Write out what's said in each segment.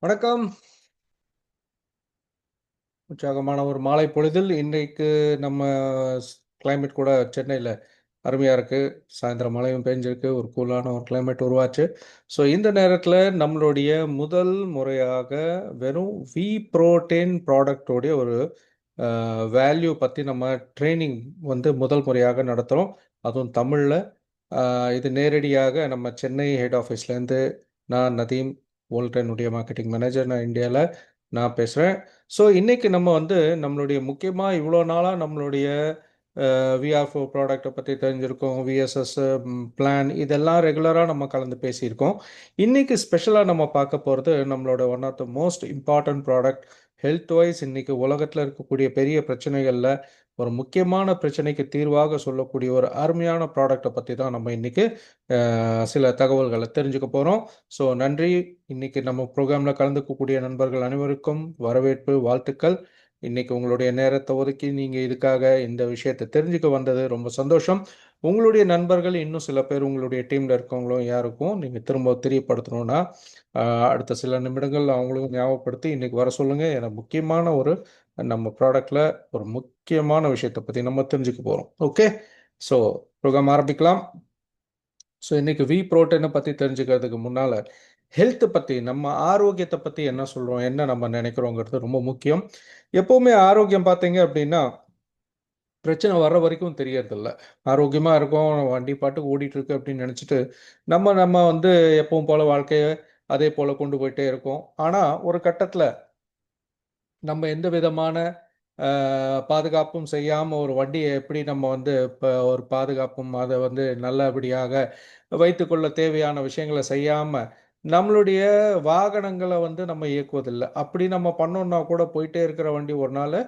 வணக்கம். உற்சாகமான ஒரு மாலை பொழுதில் இன்றைக்கு நம்ம கிளைமேட் கூட சென்னையில அருமையா இருக்கு. சாயந்திரம் மழையும் பெஞ்சிருக்கு. ஒரு கூலான ஒரு கிளைமேட் உருவாச்சு. ஸோ இந்த நேரத்தில நம்மளுடைய முதல் முறையாக வெறும் வி புரோட்டீன் ப்ராடக்ட் உடைய ஒரு வேல்யூ பத்தி நம்ம ட்ரெய்னிங் வந்து முதல் முறையாக நடத்துறோம். அதுவும் தமிழ்ல. அ இது நேரடியாக நம்ம சென்னை ஹெட் ஆஃபீஸ்லேருந்து நான் நதீம், வோல்ட்ரனுடைய மார்க்கெட்டிங் மேனேஜர். நான் இந்தியால பேசுறேன். ஸோ இன்னைக்கு நம்ம வந்து நம்மளுடைய முக்கியமா இவ்வளோ நாளா நம்மளுடைய VR4 ப்ராடக்ட்ட பத்தி தெரிஞ்சிருக்கோம். VSS பிளான் இதெல்லாம் ரெகுலரா நம்ம கலந்து பேசியிருக்கோம். இன்னைக்கு ஸ்பெஷலா நம்ம பார்க்க போறது நம்மளோட one of the most important product. Health wise இன்னைக்கு உலகத்துல இருக்கக்கூடிய பெரிய பிரச்சனைகள்ல ஒரு முக்கியமான பிரச்சனைக்கு தீர்வாக சொல்லக்கூடிய ஒரு அருமையான ப்ராடக்ட்ட பத்தி தான் நம்ம இன்னைக்கு சில தகவல்கள தெரிஞ்சுக்க போறோம். ஸோ நன்றி. இன்னைக்கு நம்ம ப்ரோகிராம்ல கலந்துக்கக்கூடிய நண்பர்கள் அனைவருக்கும் வரவேற்பு, வாழ்த்துக்கள். இன்னைக்கு உங்களுடைய நேரத்த ஒதுக்கி நீங்க இதுக்காக இந்த விஷயத்த தெரிஞ்சுக்க வந்தது ரொம்ப சந்தோஷம். உங்களுடைய நண்பர்கள் இன்னும் சில பேர் உங்களுடைய டீம்ல இருக்கவங்களும் யாருக்கும் நீங்க திரும்ப தெரியப்படுத்தணும்னா, அ அடுத்த சில நிமிடங்கள் அவங்களுக்கும் ஞாபகப்படுத்தி இன்னைக்கு வர சொல்லுங்க. ஏன்னா முக்கியமான ஒரு நம்ம ப்ராடக்ட்ல ஒரு முக்கியமான விஷயத்த பத்தி நம்ம தெரிஞ்சுக்க போறோம். ஓகே. ஸோ ப்ரோகிராம் ஆரம்பிக்கலாம். ஸோ இன்னைக்கு வி புரோட்டீன பத்தி தெரிஞ்சுக்கிறதுக்கு முன்னால, ஹெல்த் பத்தி நம்ம ஆரோக்கியத்த பத்தி என்ன சொல்றோம்? என்ன நம்ம நினைக்கிறோங்கிறது ரொம்ப முக்கியம். எப்பவுமே ஆரோக்கியம் பார்த்தீங்க அப்படின்னா, பிரச்சனை வர்ற வரைக்கும் தெரியறதில்ல. ஆரோக்கியமா இருக்கோம், வண்டி பாட்டுக்கு ஓடிட்டு இருக்கு அப்படின்னு நினைச்சுட்டு, நம்ம நம்ம வந்து எப்பவும் போல வாழ்க்கைய அதே போல கொண்டு போயிட்டே இருக்கோம். ஆனா, ஒரு கட்டத்தில நம்ம எந்த விதமான அ பாதுகாப்பும் செய்யாம ஒரு வண்டிய எப்படி நம்ம வந்து இப்ப ஒரு பாதுகாப்பும் அத வந்து நல்லபடியாக வைத்துக்கொள்ள தேவையான விஷயங்கள செய்யாம, நம்மளுடைய வாகனங்கள வந்து நம்ம இயக்குவதில்ல. அப்படி நம்ம பண்ணோம்னா கூட போயிட்டே இருக்கிற வண்டி ஒரு நாளு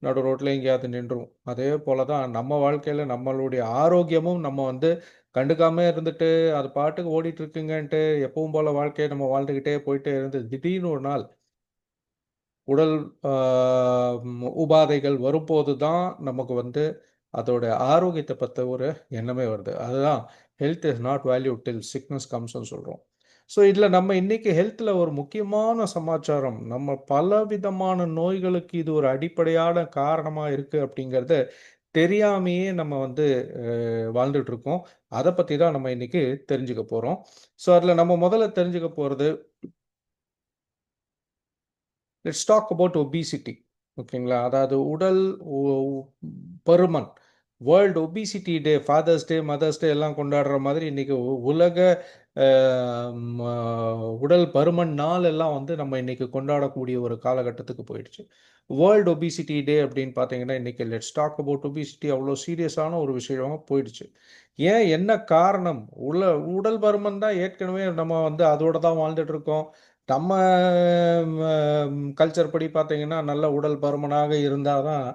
நடு ரோட்ல எங்கேயாவது நின்றும். அதே போல தான் நம்ம வாழ்க்கையில நம்மளுடைய ஆரோக்கியமும் நம்ம வந்து கண்டுக்காம இருந்துட்டு, அது பாட்டுக்கு ஓடிட்டு இருக்குங்கன்ட்டு எப்பவும் போல வாழ்க்கைய நம்ம வாழ்ந்துகிட்டே போயிட்டே இருந்து திடீர்னு ஒரு நாள் உடல் ஆ உபாதைகள் வரும்போது தான் நமக்கு வந்து அதோட ஆரோக்கியத்த பத்த ஒரு எண்ணமே வருது. அதுதான் health is not valued till sickness கம்ஸ்ன்னு சொல்றோம். ஸோ இதில நம்ம இன்னைக்கு ஹெல்த்ல ஒரு முக்கியமான சமாச்சாரம், நம்ம பலவிதமான நோய்களுக்கு இது ஒரு அடிப்படையான காரணமா இருக்கு அப்படிங்கிறத தெரியாமயே நம்ம வந்து வாழ்ந்துட்டு இருக்கோம். அத பத்தி தான் நம்ம இன்னைக்கு தெரிஞ்சுக்க போறோம். ஸோ அதில நம்ம முதல்ல தெரிஞ்சுக்க போறது லெட்ஸ் டாக் அபவுட் ஒபிசிட்டி. ஓகேங்களா? அதாவது உடல் உ பருமன். வேர்ல்ட் ஒபிசிட்டி டே, ஃபாதர்ஸ் டே, மதர்ஸ் டே எல்லாம் கொண்டாடுற மாதிரி இன்னைக்கு உலக அ ம உடல் பருமன் நாள் எல்லாம் வந்து நம்ம இன்னைக்கு கொண்டாடக்கூடிய ஒரு காலகட்டத்துக்கு போயிடுச்சு. வேர்ல்ட் ஒபிசிட்டி டே அப்படின்னு பார்த்தீங்கன்னா, இன்னைக்கு லெட்ஸ் டாக் அபவுட் ஒபிசிட்டி அவ்வளோ சீரியஸான ஒரு விஷயமா போயிடுச்சு. ஏன் என்ன காரணம்? உடல் பருமன் தான் ஏற்கனவே நம்ம வந்து அதோட தான் வாழ்ந்துட்டு இருக்கோம். நம்ம ம கல்ச்சர் படி பார்த்தீங்கன்னா, நல்ல உடல் பருமனாக இருந்தா தான்,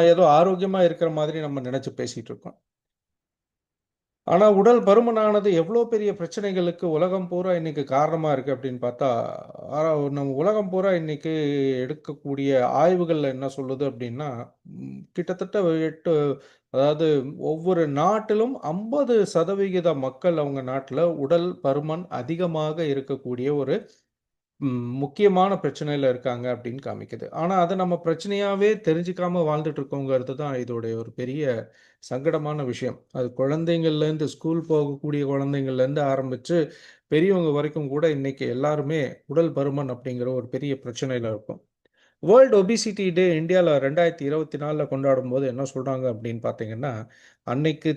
ஏதோ ஆரோக்கியமா இருக்கிற மாதிரி நம்ம நெனச்சு பேசிட்டு இருக்கோம். ஆனா, உடல் பருமனானது எவ்ளோ பெரிய பிரச்சனைகளுக்கு உலகம் பூரா இன்னைக்கு காரணமா இருக்கு அப்படின்னு பார்த்தா, ஆனா நம்ம உலகம் பூரா இன்னைக்கு எடுக்கக்கூடிய ஆய்வுகள்ல என்ன சொல்லுது அப்படின்னா, கிட்டத்தட்ட 8 அதாவது ஒவ்வொரு நாட்டிலும் 50% மக்கள் அவங்க நாட்ல உடல் பருமன் அதிகமாக இருக்கக்கூடிய ஒரு முக்கியமான பிரச்சனையில இருக்காங்க அப்படின்னு காமிக்குது. ஆனா, அத நம்ம பிரச்சனையாவே தெரிஞ்சுக்காம வாழ்ந்துட்டு இருக்கோங்கிறது தான் இதோடைய ஒரு பெரிய சங்கடமான விஷயம். அது குழந்தைங்கள்லேருந்து ஸ்கூல் போகக்கூடிய குழந்தைங்கள்லேருந்து ஆரம்பிச்சு, பெரியவங்க வரைக்கும் கூட இன்னைக்கு எல்லாருமே உடல் பருமன் அப்படிங்கிற ஒரு பெரிய பிரச்சனையில இருக்கோம். வேர்ல்ட் ஒபிசிட்டி டே இந்தியால 2024ல கொண்டாடும்போது என்ன சொல்றாங்க அப்படின்னு பார்த்தீங்கன்னா, அன்னைக்கு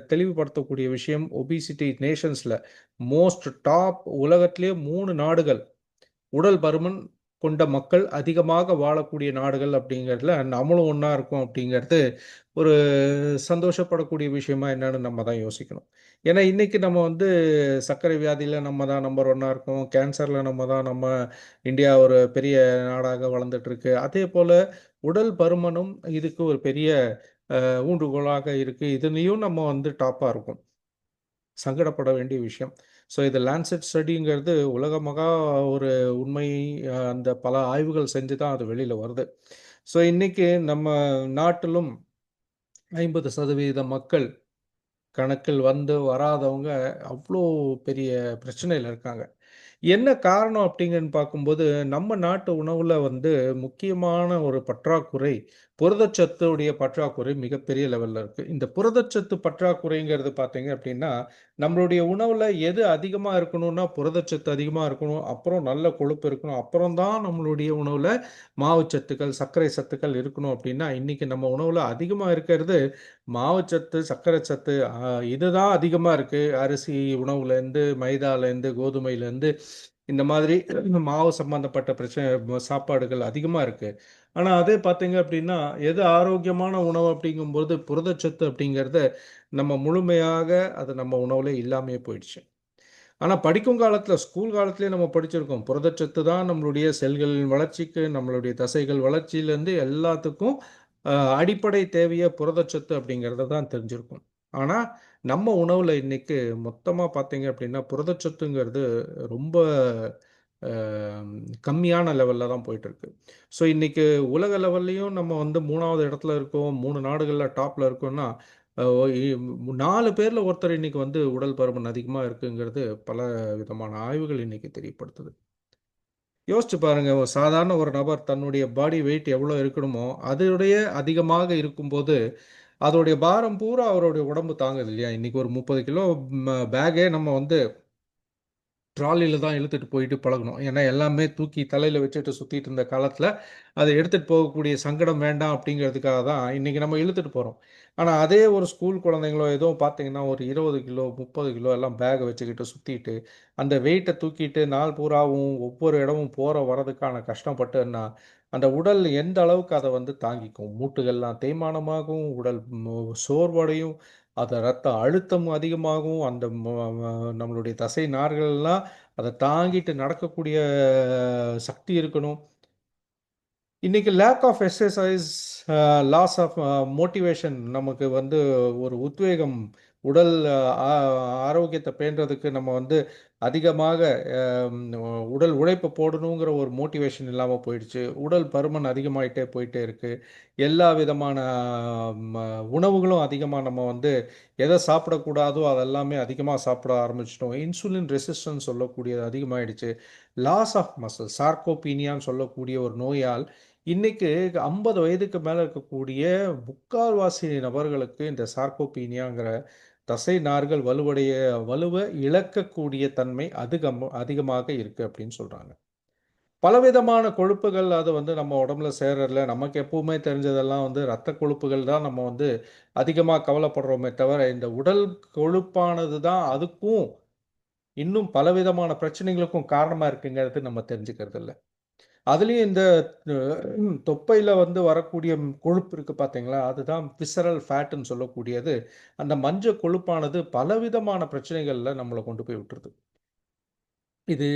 தெளிவுபடுத்தக்கூடிய விஷயம் ஒபிசிட்டி நேஷன்ஸ்ல மோஸ்ட் டாப் உலகத்திலேயே 3 நாடுகள் உடல் பருமன் கொண்ட மக்கள் அதிகமாக வாழக்கூடிய நாடுகள் அப்படிங்கிறதுல நம்மளும் ஒண்ணா இருக்கோம் அப்படிங்கிறது ஒரு சந்தோஷப்படக்கூடிய விஷயமா என்னன்னு நம்ம தான் யோசிக்கணும். ஏன்னா இன்னைக்கு நம்ம வந்து சர்க்கரை வியாதியில நம்ம தான் நம்பர் ஒண்ணா இருக்கோம். கேன்சர்ல நம்ம இந்தியா ஒரு பெரிய நாடாக வளர்ந்துட்டு இருக்கு. அதே போல உடல் பருமனும் இதுக்கு ஒரு பெரிய ஊன்றுகோலாக இருக்கு. இதுலயும் நம்ம வந்து டாப்பா இருக்கோம். சங்கடப்பட வேண்டிய விஷயம். ஸோ இது லான்செட் ஸ்டடிங்கிறது உலக மகா ஒரு உண்மை. அந்த பல ஆய்வுகள் செஞ்சு தான் அது வெளியில வருது. ஸோ இன்னைக்கு நம்ம நாட்டிலும் 50% மக்கள் கணக்கில் வந்து வராதவங்க அவ்ளோ பெரிய பிரச்சனையில இருக்காங்க. என்ன காரணம் அப்படிங்கன்னு பார்க்கும்போது, நம்ம நாட்டு உணவுல வந்து முக்கியமான ஒரு பற்றாக்குறை, புரதச்சத்துடைய பற்றாக்குறை மிகப்பெரிய லெவல்ல இருக்கு. இந்த புரதச்சத்து பற்றாக்குறைங்கிறது பார்த்தீங்க அப்படின்னா, நம்மளுடைய உணவுல எது அதிகமா இருக்கணும்னா, புரதச்சத்து அதிகமா இருக்கணும். அப்புறம் நல்ல கொழுப்பு இருக்கணும். அப்புறம் தான் நம்மளுடைய உணவுல மாவுச்சத்துக்கள், சர்க்கரை சத்துக்கள் இருக்கணும் அப்படின்னா, இன்னைக்கு நம்ம உணவுல அதிகமா இருக்கிறது மாவுச்சத்து, சர்க்கரை சத்து இதுதான் அதிகமா இருக்கு. அரிசி உணவுலேருந்து, மைதாலேருந்து, கோதுமையிலேருந்து இந்த மாதிரி மாவு சம்பந்தப்பட்ட சாப்பாடுகள் அதிகமா இருக்கு. ஆனா அதே பார்த்தீங்க அப்படின்னா, எது ஆரோக்கியமான உணவு அப்படிங்கும்போது, புரதச்சத்து அப்படிங்கிறத நம்ம முழுமையாக அது நம்ம உணவுல இல்லாமயே போயிடுச்சு. ஆனா படிக்கும் காலத்துல, ஸ்கூல் காலத்திலேயே நம்ம படிச்சிருக்கோம். புரதச்சத்து தான் நம்மளுடைய செல்களின் வளர்ச்சிக்கு, நம்மளுடைய தசைகள் வளர்ச்சியிலேருந்து எல்லாத்துக்கும் அ அடிப்படை தேவையே புரதச்சத்து அப்படிங்கிறத தான் தெரிஞ்சிருக்கும். ஆனா, நம்ம உணவுல இன்னைக்கு மொத்தமா பார்த்தீங்க அப்படின்னா, புரதச்சத்துங்கிறது ரொம்ப அ கம்மியான லெவல்ல தான் போயிட்டுருக்கு. ஸோ, இன்னைக்கு உலக லெவல்லயும் நம்ம வந்து 3வது இடத்துல இருக்கோம். 3 நாடுகள்ல டாப்ல இருக்கோம்னா, அ ஒ இ 4 பேர்ல ஒருத்தர் இன்னைக்கு வந்து உடல் பருமன் அதிகமா இருக்குங்கிறது பல விதமான ஆய்வுகள் இன்னைக்கு தெரியப்படுத்துது. யோசிச்சு பாருங்க, ஒரு சாதாரண ஒரு நபர் தன்னுடைய பாடி வெயிட் எவ்வளோ இருக்கணுமோ, அதோடைய அதிகமாக இருக்கும்போது, அதோடைய பாரம் பூரா அவருடைய உடம்பு தாங்குது இல்லையா? இன்னைக்கு ஒரு 30 கிலோ பேக்கே நம்ம வந்து ட்ராலில தான் இழுத்துட்டு போயிட்டு பழகணும். ஏன்னா, எல்லாமே தூக்கி தலையில வச்சுட்டு சுத்திட்டு இருந்த காலத்தில, அத எடுத்துட்டு போகக்கூடிய சங்கடம் வேண்டாம் அப்படிங்கிறதுக்காக தான் இன்னைக்கு நம்ம இழுத்துட்டு போறோம். ஆனா, அதே ஒரு ஸ்கூல் குழந்தைங்களோ ஏதோ பார்த்தீங்கன்னா, ஒரு 20 கிலோ, 30 கிலோ எல்லாம் பேக்க வச்சுக்கிட்டு சுத்திட்டு, அந்த வெயிட்ட தூக்கிட்டு நாள் பூராவும் ஒவ்வொரு இடமும் போற வரதுக்கான கஷ்டப்பட்டுன்னா, அந்த உடல் எந்த அளவுக்கு அத வந்து தாங்கிக்கும்? மூட்டுகள்லாம் தேய்மானமாகும், உடல் சோர்வடையும், அது ரத்த அழுத்தம் அதிகமாகும், அந்த நம்மளுடைய தசை நார்கள்லாம் அத தாங்கிட்டு நடக்கக்கூடிய சக்தி இருக்கணும். இன்னைக்கு lack of exercise, loss of motivation நமக்கு வந்து ஒரு உத்வேகம், உடல் ஆ ஆரோக்கியத்த பேணுறதுக்கு நம்ம வந்து அதிகமாக அம் உடல் உழைப்பு போடணுங்கிற ஒரு மோட்டிவேஷன் இல்லாம போயிடுச்சு. உடல் பருமன் அதிகமாயிட்டே போயிட்டே இருக்கு. எல்லா விதமான ம உணவுகளும் அதிகமா நம்ம வந்து எத சாப்பிடக்கூடாதோ, அதெல்லாமே அதிகமா சாப்பிட ஆரம்பிச்சுட்டோம். இன்சுலின் ரெசிஸ்டன்ஸ் சொல்லக்கூடியது அதிகமாயிடுச்சு. லாஸ் ஆஃப் மசில் சார்கோபீனியான்னு சொல்லக்கூடிய ஒரு நோயால் இன்னைக்கு 50 வயதுக்கு மேல இருக்கக்கூடிய முக்கால்வாசி நபர்களுக்கு இந்த சார்கோபீனியாங்கிற தசை நார்கள் வலுவ இழக்கக்கூடிய தன்மை அதிகமாக இருக்கு அப்படின்னு சொல்றாங்க. பலவிதமான கொழுப்புகள் அது வந்து நம்ம உடம்புல சேர்றதில்ல. நமக்கு எப்பவுமே தெரிஞ்சதெல்லாம் வந்து ரத்த கொழுப்புகள் தான் நம்ம வந்து அதிகமா கவலைப்படுறோமே தவிர, இந்த உடல் கொழுப்பானது தான் அதுக்கும் இன்னும் பலவிதமான பிரச்சனைகளுக்கும் காரணமா இருக்குங்கிறது நம்ம தெரிஞ்சுக்கிறது இல்ல. அதுலயும் இந்த தொப்பையில வந்து வரக்கூடிய கொழுப்பு இருக்கு பார்த்தீங்களா? அதுதான் விசரல் ஃபேட்டுன்னு சொல்லக்கூடியது. அந்த மஞ்ச கொழுப்பானது பலவிதமான பிரச்சனைகள்ல நம்மள கொண்டு போய் விட்டுருது. இது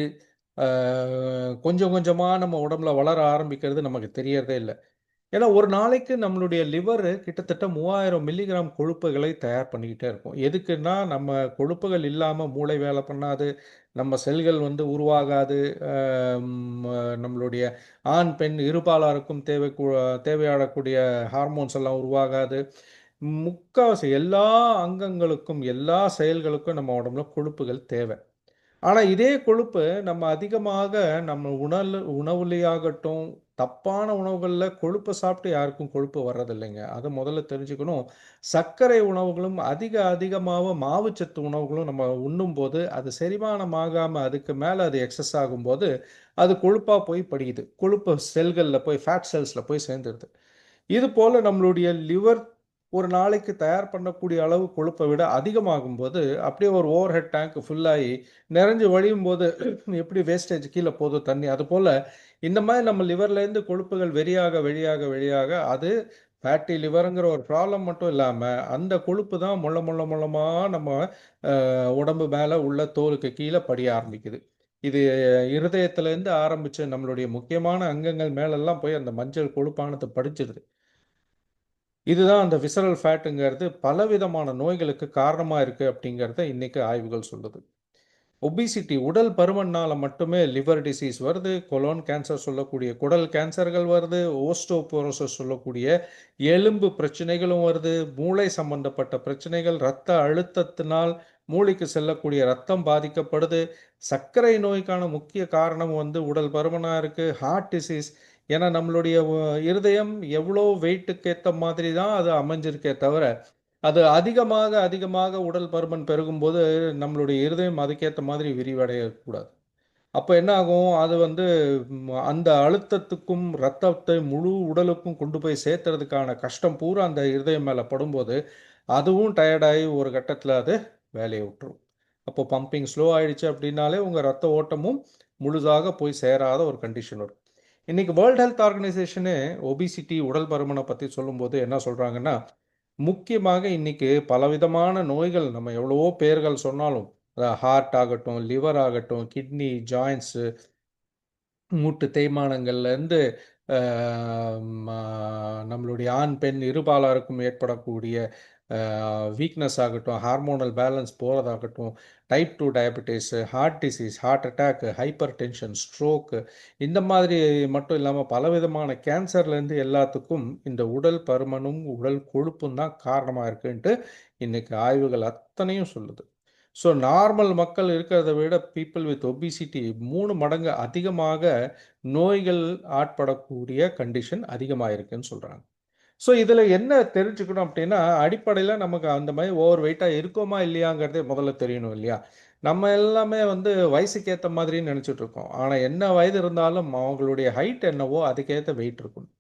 அ கொஞ்சம் கொஞ்சமா நம்ம உடம்புல வளர ஆரம்பிக்கிறது நமக்கு தெரியறதே இல்ல. ஏன்னா, ஒரு நாளைக்கு நம்மளுடைய லிவரு கிட்டத்தட்ட 3000 மில்லிகிராம் கொழுப்புகளை தயார் பண்ணிக்கிட்டே இருக்கும். எதுக்குன்னா, நம்ம கொழுப்புகள் இல்லாம மூளை வேலை பண்ணாது. நம்ம செல்கள் வந்து உருவாகாது. அ ம் நம்மளுடைய ஆண், பெண் இருபாலாருக்கும் தேவைப்படக்கூடிய ஹார்மோன்ஸ் எல்லாம் உருவாகாது. முக்காவாசி எல்லா அங்கங்களுக்கும், எல்லா செயல்களுக்கும் நம்ம உடம்புல கொழுப்புகள் தேவை. ஆனா, இதே கொழுப்பு நம்ம அதிகமாக நம்ம உணவுலயாகட்டும், தப்பான உணவுகள்ல கொழுப்ப சாப்பிட்டு யாருக்கும் கொழுப்பு வர்றதில்லைங்க. அத முதல்ல தெரிஞ்சுக்கணும். சர்க்கரை உணவுகளும் அதிகமாக மாவுச்சத்து உணவுகளும் நம்ம உண்ணும்போது, அது செரிமானம் ஆகாம அதுக்கு மேல அது எக்ஸஸ் ஆகும்போது, அது கொழுப்பா போய் படியுது. கொழுப்பு செல்கள்ல போய் ஃபேட் செல்ஸ்ல போய் சேர்ந்துருது. இது போல நம்மளுடைய லிவர் ஒரு நாளைக்கு தயார் பண்ணக்கூடிய அளவு கொழுப்பை விட அதிகமாகும்போது, அப்படியே ஒரு ஓவர் ஹெட் டேங்க் ஃபுல்லாயி நிறைஞ்சு வழியும்போது எப்படி வேஸ்டேஜ் கீழ போதோ தண்ணி, அதுபோல இந்த மாரி நம்ம லிவர்லேருந்து கொழுப்புகள் வெளியாக அது ஃபேட்டி லிவர்ங்கிற ஒரு ப்ராப்ளம் மட்டும் இல்லாம, அந்த கொழுப்பு தான் மொள்ள மொள்ளமா நம்ம உடம்பு மேல உள்ள தோலுக்கு கீழ படிய ஆரம்பிக்குது. இது இருதயத்திலேருந்து ஆரம்பிச்சு நம்மளுடைய முக்கியமான அங்கங்கள் மேலெல்லாம் போய் அந்த மஞ்சள் கொழுப்பானது படிஞ்சிருது. இதுதான் அந்த விசரல் ஃபேட்டுங்கிறது பலவிதமான நோய்களுக்கு காரணமா இருக்கு அப்படிங்கிறத இன்னைக்கு ஆய்வுகள் சொல்லுது. ஒபிசிட்டி உடல் பருமன்னால மட்டுமே லிவர் டிசீஸ் வருது, கொலோன் கேன்சர் சொல்லக்கூடிய குடல் கேன்சர்கள் வருது, ஓஸ்டோபோரோசிஸ் சொல்லக்கூடிய எலும்பு பிரச்சனைகளும் வருது, மூளை சம்பந்தப்பட்ட பிரச்சனைகள், இரத்த அழுத்தத்தினால் மூளைக்கு செல்லக்கூடிய ரத்தம் பாதிக்கப்படுது. சர்க்கரை நோய்க்கான முக்கிய காரணம் வந்து உடல் பருமனாக இருக்குது. ஹார்ட் டிசீஸ், ஏன்னா நம்மளுடைய இருதயம் எவ்வளோ வெயிட்டுக்கு ஏற்ற மாதிரி தான் அது அமைஞ்சிருக்கே தவிர, அது அதிகமாக அதிகமாக உடல் பருமன் பெருகும்போது நம்மளுடைய இருதயம் அதுக்கேற்ற மாதிரி விரிவடையக்கூடாது. அப்போ என்ன ஆகும், அது வந்து அந்த அழுத்தத்துக்கும் ரத்தத்தை முழு உடலுக்கும் கொண்டு போய் சேர்த்துறதுக்கான கஷ்டம் பூரா அந்த இருதயம் மேலே படும்போது அதுவும் டயர்டாகி ஒரு கட்டத்தில் அது வேலையை விட்டுரும். அப்போ பம்பிங் ஸ்லோ ஆயிடுச்சு அப்படின்னாலே உங்கள் ரத்த ஓட்டமும் முழுதாக போய் சேராத ஒரு கண்டிஷன் வரும். இன்னைக்கு வேர்ல்ட் ஹெல்த் ஆர்கனைசேஷனு ஒபிசிட்டி, உடல் பருமனை பற்றி சொல்லும்போது என்ன சொல்கிறாங்கன்னா, முக்கியமாக இன்னைக்கு பலவிதமான நோய்கள் நம்ம எவ்வளவோ பேர்கள் சொன்னாலும், ஹார்ட் ஆகட்டும், லிவர் ஆகட்டும், கிட்னி, ஜாயின்ஸு, மூட்டு தேய்மானங்கள்லேருந்து நம்மளுடைய ஆண் பெண் இருபாலாருக்கும் ஏற்படக்கூடிய வீக்னஸ் ஆகட்டும், ஹார்மோனல் பேலன்ஸ் போகிறதாகட்டும், type 2 diabetes, heart disease, heart attack, hypertension, stroke, இந்த மாதிரி மட்டும் இல்லாமல் பலவிதமான கேன்சர்லேருந்து எல்லாத்துக்கும் இந்த உடல் பருமனும் உடல் கொழுப்பும் தான் காரணமாக இருக்குன்ட்டு இன்றைக்கி ஆய்வுகள் அத்தனையும் சொல்லுது. ஸோ நார்மல் மக்கள் இருக்கிறத விட பீப்புள் வித் ஒபிசிட்டி 3 மடங்கு அதிகமாக நோய்கள் ஆட்படக்கூடிய கண்டிஷன் அதிகமாக இருக்குன்னு சொல்கிறாங்க. ஸோ இதில் என்ன தெரிஞ்சுக்கணும் அப்படின்னா, அடிப்படையில் நமக்கு அந்த மாதிரி ஓவர் வெயிட்டாக இருக்கோமா இல்லையாங்கிறதே முதல்ல தெரியணும் இல்லையா? நம்ம எல்லாமே வந்து வயசுக்கு ஏற்ற மாதிரின்னு நினச்சிட்டு இருக்கோம். ஆனால் என்ன வயது இருந்தாலும் அவங்களுடைய ஹைட் என்னவோ அதுக்கேற்ற வெயிட் இருக்கணும்.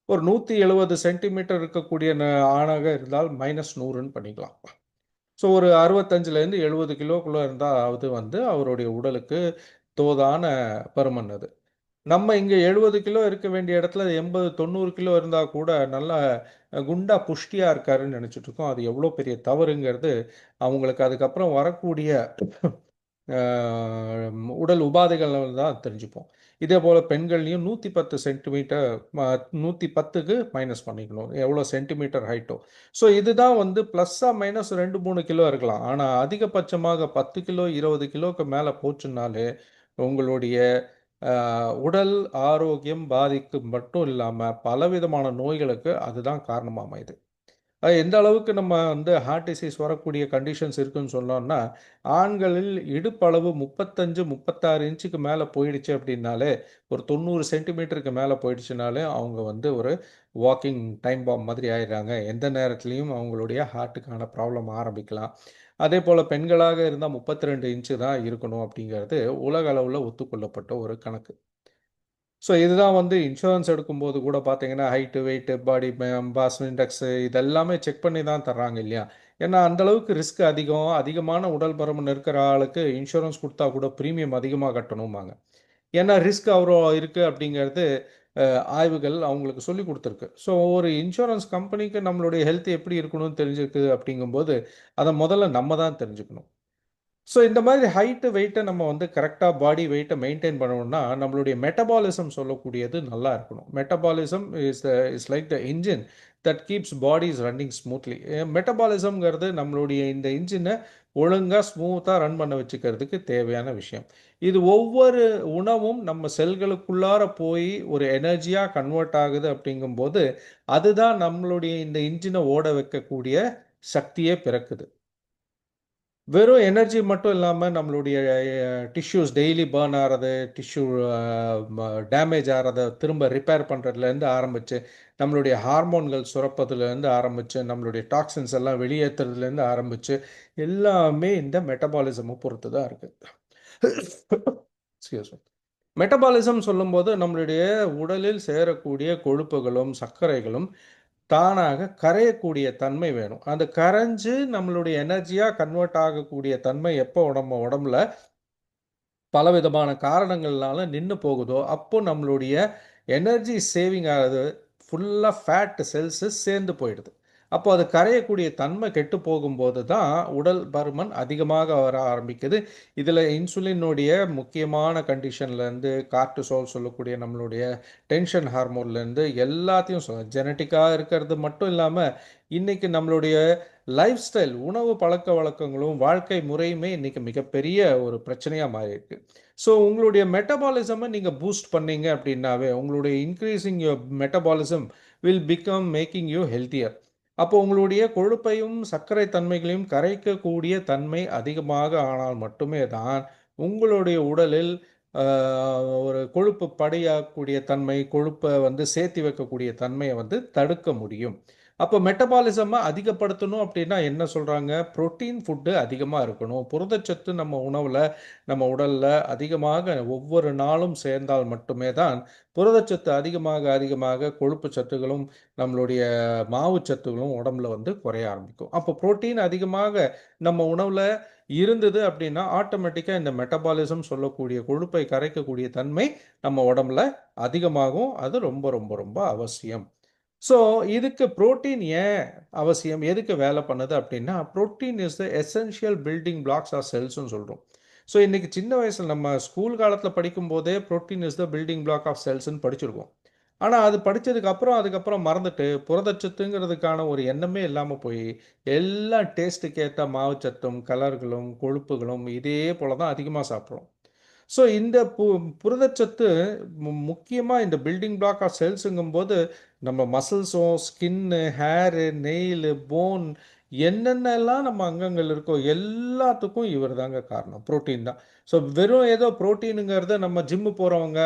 ஒரு 170 சென்டிமீட்டர் இருக்கக்கூடிய ஆணாக இருந்தால் -100ன்னு பண்ணிக்கலாம். ஸோ ஒரு 65லேருந்து 70 கிலோக்குள்ளே இருந்தால் அது வந்து அவருடைய உடலுக்கு தோதான பருமன் அது. நம்ம இங்கே 70 கிலோ இருக்க வேண்டிய இடத்துல 80, 90 கிலோ இருந்தால் கூட நல்லா குண்டா புஷ்டியாக இருக்காருன்னு நினச்சிட்டு இருக்கோம். அது எவ்வளோ பெரிய தவறுங்கிறது அவங்களுக்கு அதுக்கப்புறம் வரக்கூடிய உடல் உபாதைகள் தான் தெரிஞ்சுப்போம். இதே போல் பெண்கள்லையும் 110 சென்டிமீட்டர் 110க்கு மைனஸ் பண்ணிக்கணும், எவ்வளோ சென்டிமீட்டர் ஹைட்டோ. ஸோ இதுதான் வந்து ப்ளஸ்ஸாக மைனஸ் 2, 3 கிலோ இருக்கலாம். ஆனால் அதிகபட்சமாக 10 கிலோ 20 கிலோவுக்கு மேலே போச்சுன்னாலே உங்களுடைய உடல் ஆரோக்கியம் பாதிக்கும் மட்டும் இல்லாமல் பலவிதமான நோய்களுக்கு அதுதான் காரணமாக அமையுது. எந்த அளவுக்கு நம்ம வந்து ஹார்ட் டிசீஸ் வரக்கூடிய கண்டிஷன்ஸ் இருக்குன்னு சொன்னோம்னா, ஆண்களில் இடுப்பளவு 35, 36 இன்ச்சுக்கு மேலே போயிடுச்சு அப்படின்னாலே, ஒரு 90 சென்டிமீட்டருக்கு மேலே போயிடுச்சுனாலே, அவங்க வந்து ஒரு வாக்கிங் டைம் பாம் மாதிரி ஆயிடுறாங்க. எந்த நேரத்துலையும் அவங்களுடைய ஹார்ட்டுக்கான ப்ராப்ளம் ஆரம்பிக்கலாம். அதே போல் பெண்களாக இருந்தால் 32 இன்ச்சு தான் இருக்கணும் அப்படிங்கிறது உலக அளவில் ஒத்துக்கொள்ளப்பட்ட ஒரு கணக்கு. ஸோ இதுதான் வந்து இன்சூரன்ஸ் எடுக்கும்போது கூட பார்த்தீங்கன்னா, height, weight, body mass index இதெல்லாமே செக் பண்ணி தான் தர்றாங்க இல்லையா? ஏன்னா அந்த அளவுக்கு ரிஸ்க் அதிகம். அதிகமான உடல் பருமன் இருக்கிற ஆளுக்கு இன்சூரன்ஸ் குடுத்தா கூட பிரீமியம் அதிகமா கட்டணும்பாங்க. ஏன்னா ரிஸ்க் அவ்வளோ இருக்கு அப்படிங்கிறது ஆய்வுகள் அவங்களுக்கு சொல்லிக் குடுத்துருக்கு. ஸோ ஒரு இன்சூரன்ஸ் கம்பெனிக்கு நம்மளுடைய ஹெல்த் எப்படி இருக்கணும்னு தெரிஞ்சிருக்கு அப்படிங்கும்போது, அத முதல்ல நம்ம தான் தெரிஞ்சுக்கணும். ஸோ இந்த மாதிரி ஹைட்டு, வெயிட்ட நம்ம வந்து கரெக்ட்டா பாடி வெயிட்ட மெயின்டெயின் பண்ணணும்னா, நம்மளுடைய மெட்டபாலிசம் சொல்லக்கூடியது நல்லா இருக்கணும். Metabolism is like the engine that keeps body's running smoothly. மெட்டபாலிசம்ங்கிறது நம்மளுடைய இந்த என்ஜின ஒழுங்கா ஸ்மூத்தா ரன் பண்ண வச்சுக்கிறதுக்கு தேவையான விஷயம். இது ஒவ்வொரு உணவும் நம்ம செல்களுக்குள்ளார போய் ஒரு எனர்ஜியா கன்வெர்ட் ஆகுது அப்படிங்கும்போது, அதுதான் நம்மளுடைய இந்த என்ஜின ஓட வைக்கக்கூடிய சக்தியே பிறக்குது. வெறும் எனர்ஜி மட்டும் இல்லாம, நம்மளுடைய டிஷ்யூஸ் டெய்லி பர்ன் ஆறது, டிஷ்யூ டேமேஜ் ஆறத திரும்ப ரிப்பேர் பண்றதுலேருந்து ஆரம்பிச்சு, நம்மளுடைய ஹார்மோன்கள் சுரப்பதுலேருந்து ஆரம்பிச்சு, நம்மளுடைய டாக்ஸின்ஸ் எல்லாம் வெளியேத்துறதுலேருந்து ஆரம்பிச்சு, எல்லாமே இந்த மெட்டபாலிசம பொறுத்து தான் இருக்கு. Excuse me. மெட்டபாலிசம் சொல்லும்போது, நம்மளுடைய உடலில் சேரக்கூடிய கொழுப்புகளும், சர்க்கரைகளும் தானாக கரையக்கூடிய தன்மை வேணும். அது கரைஞ்சு நம்மளுடைய எனர்ஜியா கன்வெர்ட் ஆகக்கூடிய தன்மை எப்போ நம்ம உடம்புல பலவிதமான காரணங்கள்னால நின்னு போகுதோ, அப்போ நம்மளுடைய எனர்ஜி சேவிங் ஆகுது. ஃபுல்லா ஃபேட் செல்ஸு சேர்ந்து போயிடுது. அப்போ அது கரையக்கூடிய தன்மை கெட்டு போகும்போது தான் உடல் பருமன் அதிகமாக வர ஆரம்பிக்குது. இதில இன்சுலினுடைய முக்கியமான கண்டிஷன்லேருந்து கார்ட்டிசோல் சொல்லக்கூடிய நம்மளுடைய டென்ஷன் ஹார்மோன்லேருந்து எல்லாத்தையும் ஜெனட்டிக்கா இருக்கிறது மட்டும் இல்லாம, இன்னைக்கு நம்மளுடைய லைஃப் ஸ்டைல், உணவு பழக்கவழக்கங்களும், வாழ்க்கை முறையுமே இன்னைக்கு மிகப்பெரிய ஒரு பிரச்சனையா மாறியிருக்கு. ஸோ உங்களுடைய மெட்டபாலிசம நீங்க பூஸ்ட் பண்ணீங்க அப்படின்னாவே, உங்களுடைய increasing your metabolism will become making you healthier. அப்போ உங்களுடைய கொழுப்பையும் சர்க்கரை தன்மைகளையும் கரைக்கக்கூடிய தன்மை அதிகமாக ஆனால் மட்டுமே தான் உங்களுடைய உடலில் ஒரு கொழுப்பு படியக்கூடிய தன்மை, கொழுப்பை வந்து சேர்த்தி வைக்கக்கூடிய தன்மையை வந்து தடுக்க முடியும். அப்போ மெட்டபாலிசமை அதிகப்படுத்தணும் அப்படின்னா என்ன சொல்கிறாங்க? புரோட்டீன் ஃபுட்டு அதிகமாக இருக்கணும். புரதச்சத்து நம்ம உணவில் நம்ம உடலில் அதிகமாக ஒவ்வொரு நாளும் சேர்ந்தால் மட்டுமே தான் புரதச்சத்து அதிகமாக அதிகமாக கொழுப்பு சத்துகளும் நம்மளுடைய மாவு சத்துகளும் உடம்புல வந்து குறைய ஆரம்பிக்கும். அப்போ புரோட்டீன் அதிகமாக நம்ம உணவில் இருந்தது அப்படின்னா ஆட்டோமேட்டிக்காக இந்த மெட்டபாலிசம் சொல்லக்கூடிய கொழுப்பை கரைக்கக்கூடிய தன்மை நம்ம உடம்புல அதிகமாகும். அது ரொம்ப ரொம்ப ரொம்ப அவசியம். ஸோ இதுக்கு புரோட்டீன் ஏன் அவசியம், எதுக்கு வேலை பண்ணுது அப்படின்னா, protein is the essential building blocks of செல்ஸ்ன்னு சொல்கிறோம். ஸோ இன்றைக்கி சின்ன வயசில் நம்ம ஸ்கூல் காலத்தில் படிக்கும் போதே protein is the building block of செல்ஸ்ன்னு படிச்சிருக்கோம். ஆனால் அது அதுக்கப்புறம் மறந்துட்டு புரதச்சத்துங்கிறதுக்கான ஒரு எண்ணமே இல்லாமல் போய் எல்லாம் டேஸ்ட்டுக்கு ஏற்ற மாவுச்சத்தும் கலர்களும் கொழுப்புகளும் இதே போல தான் அதிகமாக சாப்பிட்றோம். ஸோ இந்த புரதச்சத்து முக்கியமாக இந்த பில்டிங் பிளாக் ஆஃப் செல்ஸுங்கும்போது நம்ம மசில்ஸும் ஸ்கின்னு ஹேரு நெயிலு போன் என்னென்னலாம் நம்ம அங்கங்கள் இருக்கோ எல்லாத்துக்கும் இவர் தாங்க காரணம், புரோட்டீன் தான். ஸோ வெறும் ஏதோ புரோட்டீனுங்கிறத நம்ம ஜிம்மு போகிறவங்க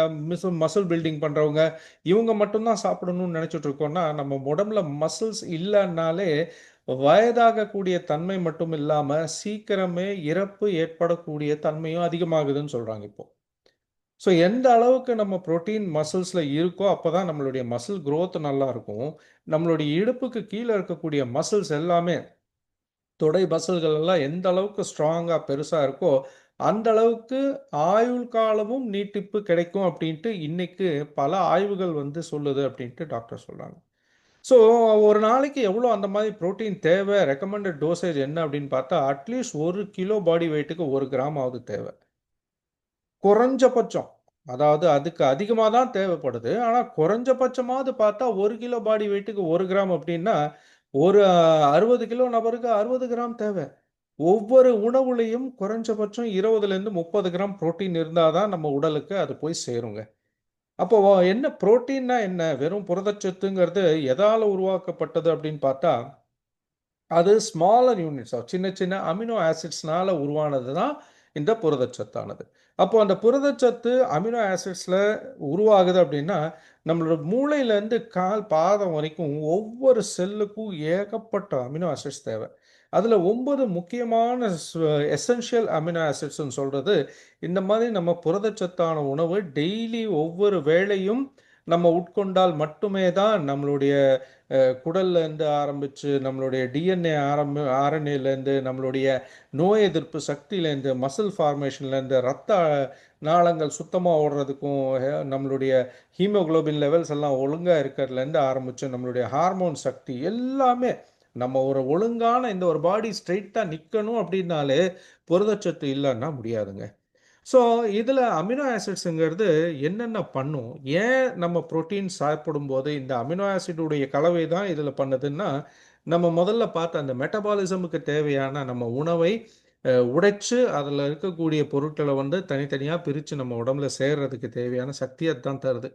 மசில் பில்டிங் பண்ணுறவங்க இவங்க மட்டும்தான் சாப்பிடணும்னு நினச்சிட்டு இருக்கோம்னா நம்ம உடம்புல மசில்ஸ் இல்லைன்னாலே வயதாகக்கூடிய தன்மை மட்டும் இல்லாமல் சீக்கிரமே இறப்பு ஏற்படக்கூடிய தன்மையும் அதிகமாகுதுன்னு சொல்கிறாங்க இப்போ. ஸோ எந்த அளவுக்கு நம்ம புரோட்டீன் மசில்ஸில் இருக்கோ அப்போ தான் நம்மளுடைய மசில் growth நல்லா இருக்கும். நம்மளுடைய இடுப்புக்கு கீழே இருக்கக்கூடிய மசில்ஸ் எல்லாமே தொடை மசில்கள் எல்லாம் எந்த அளவுக்கு ஸ்ட்ராங்காக பெருசாக இருக்கோ அந்த அளவுக்கு ஆயுள் காலமும் நீட்டிப்பு கிடைக்கும் அப்படின்ட்டு இன்னைக்கு பல ஆய்வுகள் வந்து சொல்லுது அப்படின்ட்டு டாக்டர் சொல்கிறாங்க. ஸோ ஒரு நாளைக்கு எவ்வளோ அந்த மாதிரி புரோட்டீன் தேவை, ரெக்கமெண்டட் டோசேஜ் என்ன அப்படின்னு பார்த்தா அட்லீஸ்ட் 1 கிலோ பாடி வெயிட்டுக்கு 1 கிராம் ஆகுது தேவை, குறைஞ்சபட்சம். அதாவது அதுக்கு அதிகமாக தான் தேவைப்படுது. ஆனால் குறைஞ்சபட்சமாவது பார்த்தா 1 கிலோ பாடி வெயிட்டுக்கு 1 கிராம் அப்படின்னா ஒரு 60 கிலோ நபருக்கு 60 கிராம் தேவை. ஒவ்வொரு உணவுலையும் குறைஞ்சபட்சம் 20லேருந்து 30 கிராம் புரோட்டீன் இருந்தால் தான் நம்ம உடலுக்கு அது போய் சேருங்க. அப்போ என்ன புரோட்டீன்னா என்ன? வெறும் புரதச்சத்துங்கிறது எதால உருவாக்கப்பட்டது அப்படின்னு பார்த்தா, அது ஸ்மாலர் யூனிட்ஸ் சின்ன சின்ன அமினோ ஆசிட்ஸ்னால உருவானது தான் இந்த புரதச்சத்தானது. அப்போ அந்த புரதச்சத்து அமினோ ஆசிட்ஸ்ல உருவாகுது அப்படின்னா, நம்மளோட மூளையிலேருந்து கால் பாதம் வரைக்கும் ஒவ்வொரு செல்லுக்கும் ஏகப்பட்ட அமினோ ஆசிட்ஸ் தேவை. அதில் 9 முக்கியமான எசென்ஷியல் அமினோ ஆசிட்ஸ்ன்னு சொல்கிறது இந்த மாதிரி நம்ம புரதச்சத்தான உணவு டெய்லி ஒவ்வொரு வேளையும் நம்ம உட்கொண்டால் மட்டுமே தான் நம்மளுடைய குடல்லேருந்து ஆரம்பித்து நம்மளுடைய டிஎன்ஏ ஆர்என்ஏலேருந்து நம்மளுடைய நோய் எதிர்ப்பு சக்தியிலேருந்து மசில் ஃபார்மேஷன்லேருந்து ரத்த நாளங்கள் சுத்தமாக ஓடுறதுக்கும் நம்மளுடைய ஹீமோகுளோபின் லெவல்ஸ் எல்லாம் ஒழுங்காக இருக்கிறதுலேருந்து ஆரம்பித்து நம்மளுடைய ஹார்மோன் சக்தி எல்லாமே நம்ம ஒரு ஒழுங்கான இந்த ஒரு பாடி ஸ்ட்ரெயிட்டாக நிற்கணும் அப்படின்னாலே புரதச்சத்து இல்லைன்னா முடியாதுங்க. ஸோ இதில் அமினோ ஆசிட்ஸுங்கிறது என்னென்ன பண்ணும், ஏன் நம்ம புரோட்டீன் சாப்பிடும்போது இந்த அமினோ ஆசிடுடைய கலவை தான் இதில் பண்ணுதுன்னா, நம்ம முதல்ல பார்த்த அந்த மெட்டபாலிசமுக்கு தேவையான நம்ம உணவை உடைச்சு அதில் இருக்கக்கூடிய பொருட்களை வந்து தனித்தனியாக பிரித்து நம்ம உடம்புல சேர்றதுக்கு தேவையான சக்தியை தான் தருது.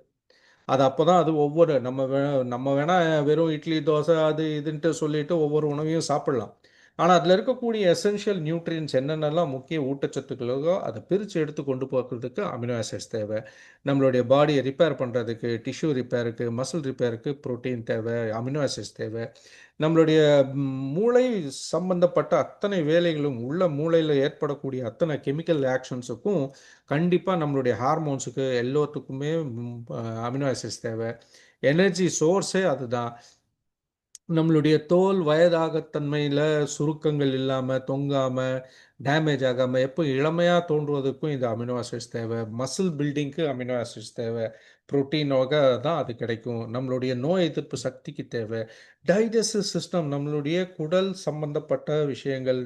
அது அப்பதான் அது ஒவ்வொரு நம்ம வேணா வெறும் இட்லி, தோசை அது இதுன்ட்டு சொல்லிட்டு ஒவ்வொரு உணவையும் சாப்பிடலாம். ஆனா, அதில இருக்கக்கூடிய எசென்ஷியல் நியூட்ரியன்ட்ஸ் என்னென்னலாம் முக்கிய ஊட்டச்சத்துக்களோ, அத பிரிச்சு எடுத்து கொண்டு போறதுக்கு அமினோ ஆசிட்ஸ் தேவை. நம்மளுடைய பாடிய ரிப்பேர் பண்றதுக்கு, டிஷ்யூ ரிப்பேருக்கு, மசில் ரிப்பேருக்கு புரோட்டீன் தேவை, அமினோ ஆசிட்ஸ் தேவை. நம்மளுடைய மூளை சம்பந்தப்பட்ட அத்தனை வேலைகளும், உள்ள மூளையில ஏற்படக்கூடிய அத்தனை கெமிக்கல் ரியாக்ஷன்ஸுக்கும் கண்டிப்பா நம்மளுடைய ஹார்மோன்ஸுக்கு எல்லாத்துக்குமே அமினோ ஆசிட்ஸ் தேவை. எனர்ஜி சோர்ஸே அதுதான். நம்மளுடைய தோல் வயதாகத்தன்மையில சுருக்கங்கள் இல்லாம, தொங்காம, டேமேஜ் ஆகாம, எப்போ இளமையா தோன்றுவதற்கும் இந்த அமினோ ஆசிட்ஸ் தேவை. மசில் பில்டிங்க்கு அமினோ ஆசிட்ஸ் தேவை. புரோட்டீனோக தான் அது கிடைக்கும். நம்மளுடைய நோய் எதிர்ப்பு சக்திக்கு தேவை. டைஜஸ்டிவ் சிஸ்டம் நம்மளுடைய குடல் சம்பந்தப்பட்ட விஷயங்கள்,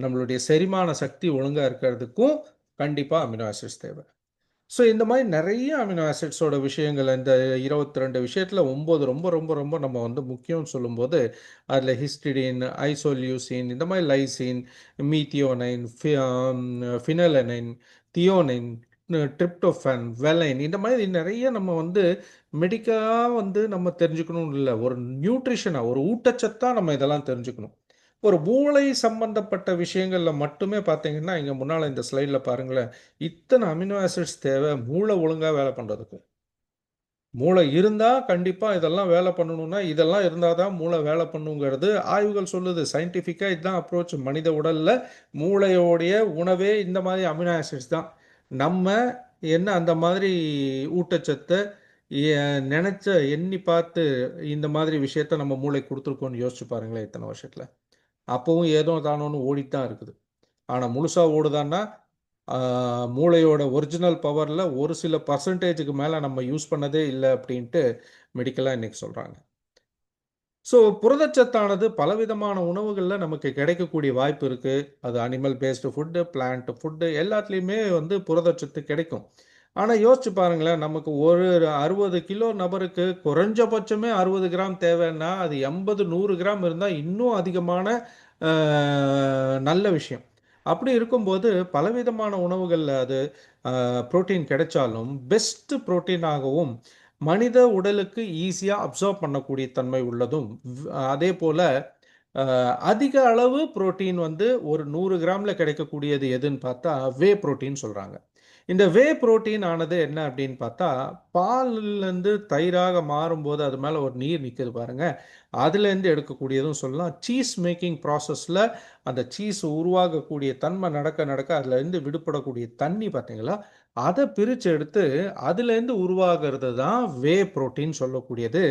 நம்மளுடைய செரிமான சக்தி ஒழுங்கா இருக்கிறதுக்கும் கண்டிப்பா அமினோ ஆசிட்ஸ் தேவை. ஸோ இந்த மாதிரி நிறைய அமினோ ஆசிட்ஸோட விஷயங்கள் இந்த 22 விஷயத்தில் 9 ரொம்ப ரொம்ப ரொம்ப நம்ம வந்து முக்கியம்னு சொல்லும்போது அதில் ஹிஸ்டிடின், ஐசோலியூசின், இந்த மாதிரி லைசின், மீத்தியோனைன், ஃபினலனைன், தியோனைன், ட்ரிப்டோஃபான், வெலைன் இந்த மாதிரி நிறைய நம்ம வந்து மெடிக்கலா வந்து நம்ம தெரிஞ்சுக்கணும்னு இல்ல. ஒரு நியூட்ரிஷனா, ஒரு ஊட்டச்சத்தா நம்ம இதெல்லாம் தெரிஞ்சுக்கணும். ஒரு மூளை சம்பந்தப்பட்ட விஷயங்கள்ல மட்டுமே பார்த்தீங்கன்னா, இங்க முன்னால இந்த ஸ்லைட்ல பாருங்களேன். இத்தன அமினோ ஆசிட்ஸ் தேவை மூளை ஒழுங்கா வேலை பண்றதுக்கு. மூளை இருந்தா கண்டிப்பா இதெல்லாம் வேலை பண்ணணும்னா, இதெல்லாம் இருந்தா தான் மூளை வேலை பண்ணுங்கிறது ஆய்வுகள் சொல்லுது. சயின்டிஃபிக்கா இதுதான் அப்ரோச். மனித உடல்ல மூளையோடைய உணவே இந்த மாதிரி அமினோ ஆசிட்ஸ் தான். நம்ம என்ன அந்த மாதிரி ஊட்டச்சத்த நெனச்ச எண்ணி பார்த்து இந்த மாதிரி விஷயத்த நம்ம மூளைக்கு குடுத்துருக்கோம்னு யோசிச்சு பாருங்களேன் இத்தன வருஷத்துல. அப்பவும் ஏதோ தானோன்னு ஓடிட்டு தான் இருக்குது. ஆனா முழுசா ஓடுதான்னா, ஆ மூளையோட ஒரிஜினல் பவர்ல ஒரு சில பெர்சன்டேஜ்க்கு மேல நம்ம யூஸ் பண்ணதே இல்ல அப்டின்ட்டு மெடிக்கலா இன்னைக்கு சொல்றாங்க. ஸோ புரதச்சத்தானது பலவிதமான உணவுகள்ல நமக்கு கிடைக்கக்கூடிய வாய்ப்பு இருக்கு. அது animal based food, plant food எல்லாத்துலயுமே வந்து புரதச்சத்து கிடைக்கும். ஆனா யோசிச்சு பாருங்களேன், நமக்கு ஒரு 60 கிலோ நபருக்கு குறைஞ்சபட்சமே 60 கிராம் தேவைன்னா, அது 80, 100 கிராம் இருந்தா இன்னும் அதிகமான அ நல்ல விஷயம். அப்படி இருக்கும்போது பலவிதமான உணவுகள்ல அது புரோட்டீன் கிடைச்சாலும், பெஸ்ட் புரோட்டீனாகவும் மனித உடலுக்கு ஈஸியா அப்சார்ப் பண்ணக்கூடிய தன்மை உள்ளதும், அதேபோல அதிக அளவு புரோட்டீன் வந்து ஒரு 100 கிராம்ல கிடைக்கக்கூடியது எதுன்னு பார்த்தா, வே புரோட்டீன் சொல்றாங்க. இந்த வே புரோட்டீன் ஆனது என்ன அப்படின்னு பார்த்தா, பால்லேருந்து தயிராக மாறும்போது அது மேல ஒரு நீர் நிக்குது பாருங்க. அதுலேருந்து எடுக்கக்கூடியதும் சொல்லலாம். சீஸ் மேக்கிங் ப்ராசஸ்ல அந்த சீஸ் உருவாகக்கூடிய தன்மை நடக்க நடக்க அதுலேருந்து விடுபடக்கூடிய தண்ணி பார்த்தீங்களா, அத பிரிச்சு எடுத்து அதுலேருந்து உருவாகிறது தான் வே புரோட்டீன் சொல்லக்கூடியது.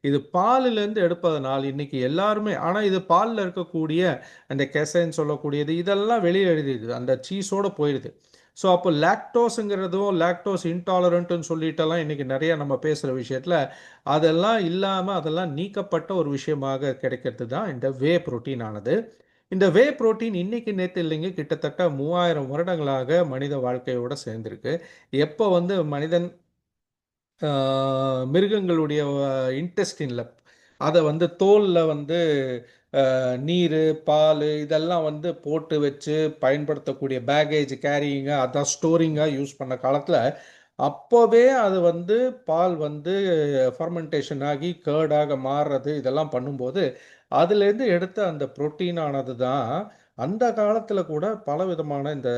இது பாலிலேருந்து எடுப்பதனால் இன்னைக்கு எல்லாருமே ஆனா இது பால்ல இருக்கக்கூடிய அந்த கெசைன்னு சொல்லக்கூடியது இதெல்லாம் வெளிய எழுதிடுது. அந்த சீஸோட போயிடுது. ஸோ அப்போ லாக்டோஸுங்கிறதும் லாக்டோஸ் இன்டாலரண்ட்டுன்னு சொல்லிட்டெல்லாம் இன்னைக்கு நிறைய நம்ம பேசுகிற விஷயத்தில் அதெல்லாம் இல்லாமல் அதெல்லாம் நீக்கப்பட்ட ஒரு விஷயமாக கிடைக்கிறது தான் இந்த வே புரோட்டீன் ஆனது. இந்த வே புரோட்டீன் இன்னைக்கு நேத்து இல்லைங்க கிட்டத்தட்ட 3000 வருடங்களாக மனித வாழ்க்கையோட சேர்ந்திருக்கு. எப்போ வந்து மனிதன் மிருகங்களுடைய இன்டெஸ்டின்ல அத வந்து தோல்ல வந்து நீரு, பாலு இதெல்லாம் வந்து போட்டு வச்சு பயன்படுத்தக்கூடிய பேக்கேஜ் கேரியிங்கா அதான் ஸ்டோரிங்கா யூஸ் பண்ண காலத்துல, அப்பவே அது வந்து பால் வந்து ஃபெர்மென்டேஷன் ஆகி கர்டாக மாறுறது இதெல்லாம் பண்ணும்போது, அதுலேருந்து எடுத்த அந்த புரோட்டீன் ஆனது தான், அந்த காலத்துல கூட பலவிதமான இந்த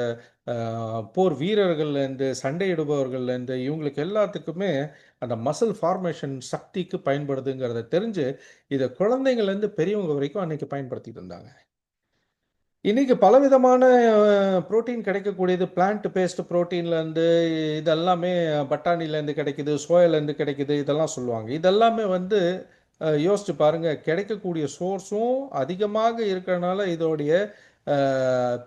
போர் வீரர்கள்லேருந்து, சண்டையிடுபவர்கள்லேருந்து இவங்களுக்கு எல்லாத்துக்குமே அந்த மசில் ஃபார்மேஷன் சக்திக்கு பயன்படுதுங்கிறத தெரிஞ்சு, இத குழந்தைங்கள்லேருந்து பெரியவங்க வரைக்கும் அன்னைக்கு பயன்படுத்திட்டு இருந்தாங்க. இன்னைக்கு பலவிதமான புரோட்டீன் கிடைக்கக்கூடியது பிளான்ட் பேஸ்ட் புரோட்டீன்லேருந்து இதெல்லாமே பட்டாணிலேருந்து கிடைக்குது, சோயாலேருந்து கிடைக்குது இதெல்லாம் சொல்லுவாங்க. இதெல்லாமே வந்து யோசிச்சு பாருங்க, கிடைக்கக்கூடிய சோர்ஸும் அதிகமாக இருக்கறனால இதோடைய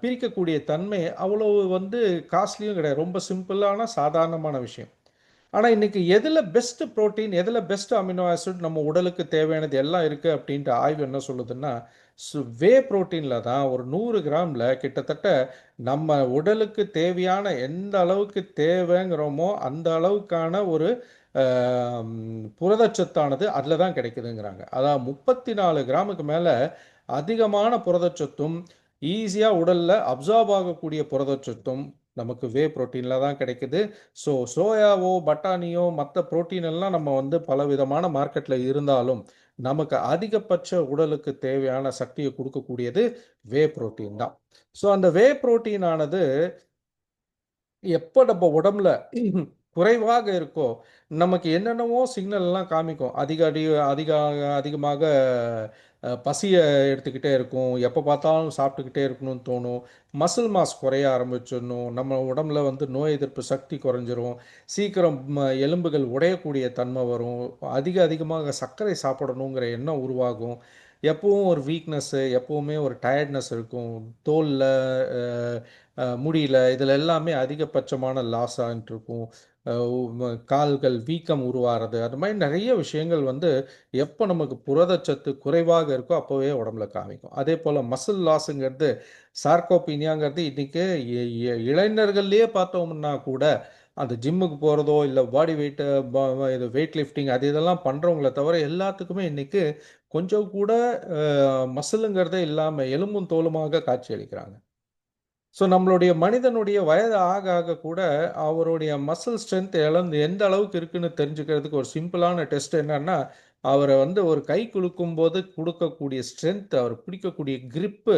பிரிக்கக்கூடிய தன்மை அவ்வளவு வந்து காஸ்ட்லியும் கிடையாது. ரொம்ப சிம்பிளான சாதாரணமான விஷயம். ஆனா இன்னைக்கு எதுல பெஸ்ட் புரோட்டீன், எதுல பெஸ்ட் அமினோ ஆசிட் நம்ம உடலுக்கு தேவையானது எல்லாம் இருக்கு அப்படின்ட்டு ஆய்வு என்ன சொல்லுதுன்னா, வே புரோட்டீன்ல தான் ஒரு 100 கிராம்ல கிட்டத்தட்ட நம்ம உடலுக்கு தேவையான எந்த அளவுக்கு தேவைங்கிறோமோ, அந்த அளவுக்கான ஒரு புரதச்சத்தானது அதில தான் கிடைக்குதுங்கிறாங்க. அதாவது 34 கிராமுக்கு மேல அதிகமான புரதச்சத்தும், ஈஸியா உடல்ல அப்சார்ப் ஆகக்கூடிய புரதச்சத்தும் நமக்கு வே புரோட்டீன்ல தான் கிடைக்குது. ஸோ சோயாவோ, பட்டாணியோ, மத்த புரோட்டீன் எல்லாம் நம்ம வந்து பலவிதமான மார்க்கெட்ல இருந்தாலும், நமக்கு அதிகபட்ச உடலுக்கு தேவையான சக்திய குடுக்கக்கூடியது வே புரோட்டீன் தான். ஸோ அந்த வே புரோட்டீன் ஆனது எப்ப நம்ம உடம்புல குறைவாக இருக்கோ, நமக்கு என்னென்னவோ சிக்னல்லாம் காமிக்கும். அதிக அதிகமாக பசிய எடுத்துக்கிட்டே இருக்கும். எப்ப பார்த்தாலும் சாப்பிட்டுக்கிட்டே இருக்கணும்னு தோணும். மசில் மாஸ் குறைய ஆரம்பிச்சிடணும். நம்ம உடம்புல வந்து நோய் எதிர்ப்பு சக்தி குறைஞ்சிரும். சீக்கிரம் எலும்புகள் உடையக்கூடிய தன்மை வரும். அதிகமாக சர்க்கரை சாப்பிடணுங்கிற எண்ணம் உருவாகும். எப்பவும் ஒரு வீக்னஸ்ஸு, எப்பவுமே ஒரு டயர்ட்னஸ் இருக்கும். தோல்ல, அ முடியில இதில எல்லாமே அதிகபட்சமான லாஸ் ஆயின்ட்டுருக்கும். அ கால்கள் வீக்கம் உருவாறது, அது மாரி நெறைய விஷயங்கள் வந்து எப்ப நமக்கு புரதச்சத்து குறைவாக இருக்கோ, அப்பவே உடம்புல காமிக்கும். அதேபோல மசில் லாஸ்ங்கிறது சார்கோபீனியாங்கிறது இன்னைக்கு எ எ இளைஞர்கள்லயே பார்த்தோம்னா கூட, அந்த ஜிம்முக்கு போறதோ, இல்ல பாடி வெயிட்ட ப இது வெயிட் லிஃப்டிங் அது இதெல்லாம் பண்றவங்கள தவிர எல்லாத்துக்குமே இன்னைக்கு கொஞ்சம் கூட மசிலுங்கிறதே இல்லாம எலும்பும் தோலுமாக காட்சி அளிக்கிறாங்க. ஸோ நம்மளுடைய மனிதனுடைய வயது ஆக ஆக கூட அவருடைய மசில் ஸ்ட்ரென்த் இழந்து எந்த அளவுக்கு இருக்குன்னு தெரிஞ்சுக்கிறதுக்கு ஒரு சிம்பிளான டெஸ்ட் என்னன்னா, அவரை வந்து ஒரு கை குலுக்கும்போது குடுக்கக்கூடிய ஸ்ட்ரென்த், அவர் பிடிக்கக்கூடிய கிரிப்பு,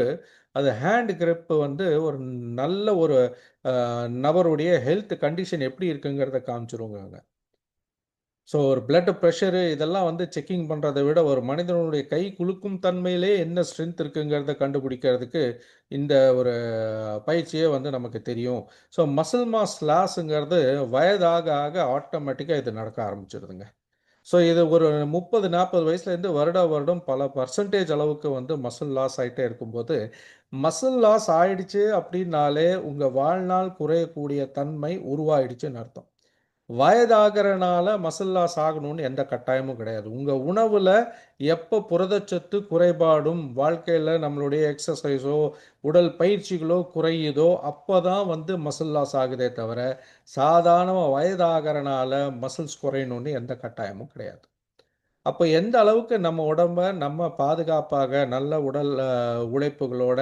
அது ஹேண்ட் கிரிப் வந்து ஒரு நல்ல ஒரு நபருடைய ஹெல்த் கண்டிஷன் எப்படி இருக்குங்கிறத காமிச்சுருங்க. ஸோ ஒரு பிளட் பிரஷரு இதெல்லாம் வந்து செக்கிங் பண்றத விட, ஒரு மனிதனுடைய கை குலுக்கும் தன்மையிலே என்ன ஸ்ட்ரென்த் இருக்குங்கிறத கண்டுபிடிக்கிறதுக்கு, இந்த ஒரு பயிற்சியே வந்து நமக்கு தெரியும். ஸோ மசில் மாஸ் லாஸ்ங்கிறது வயதாக ஆக ஆட்டோமேட்டிக்கா இது நடக்க ஆரம்பிச்சுருதுங்க. ஸோ இது ஒரு 30, 40 வயசுலேருந்து வருடா வருடம் பல பெர்சன்டேஜ் அளவுக்கு வந்து மசில் லாஸ் ஆயிட்டே இருக்கும்போது, மசில் லாஸ் ஆயிடுச்சு அப்டின்னாலே, உங்க வாழ்நாள் குறையக்கூடிய தன்மை உருவாயிடுச்சுன்னு அர்த்தம். வயதாகறனால மசில் லாஸ் ஆகணும்னு எந்த கட்டாயமும் கிடையாது. உங்க உணவுல எப்ப புரதச்சத்து குறைபாடும், வாழ்க்கையில நம்மளுடைய எக்ஸர்சைஸோ, உடல் பயிற்சிகளோ குறையுதோ, அப்பதான் வந்து மசில் லாஸ் ஆகுதே தவிர, சாதாரணமா வயதாகறனால மசில்ஸ் குறையணும்னு எந்த கட்டாயமும் கிடையாது. அப்ப எந்த அளவுக்கு நம்ம உடம்ப நம்ம பாதுகாப்பாக நல்ல உடல் உழைப்புகளோட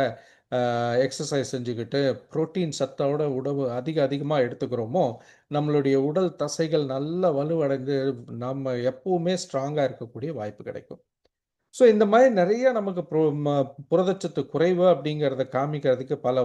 எக்ஸர்சைஸ் செஞ்சுக்கிட்டு, புரோட்டீன் சத்தோட உணவு அதிகமா எடுத்துக்கிறோமோ, நம்மளுடைய உடல் தசைகள் நல்லா வலுவடைந்து, நம்ம எப்பவுமே ஸ்ட்ராங்கா இருக்கக்கூடிய வாய்ப்பு கிடைக்கும். ஸோ இந்த மாரி நெறைய நமக்கு புரதச்சத்து குறைவு அப்படிங்கிறத காமிக்கிறதுக்கு பல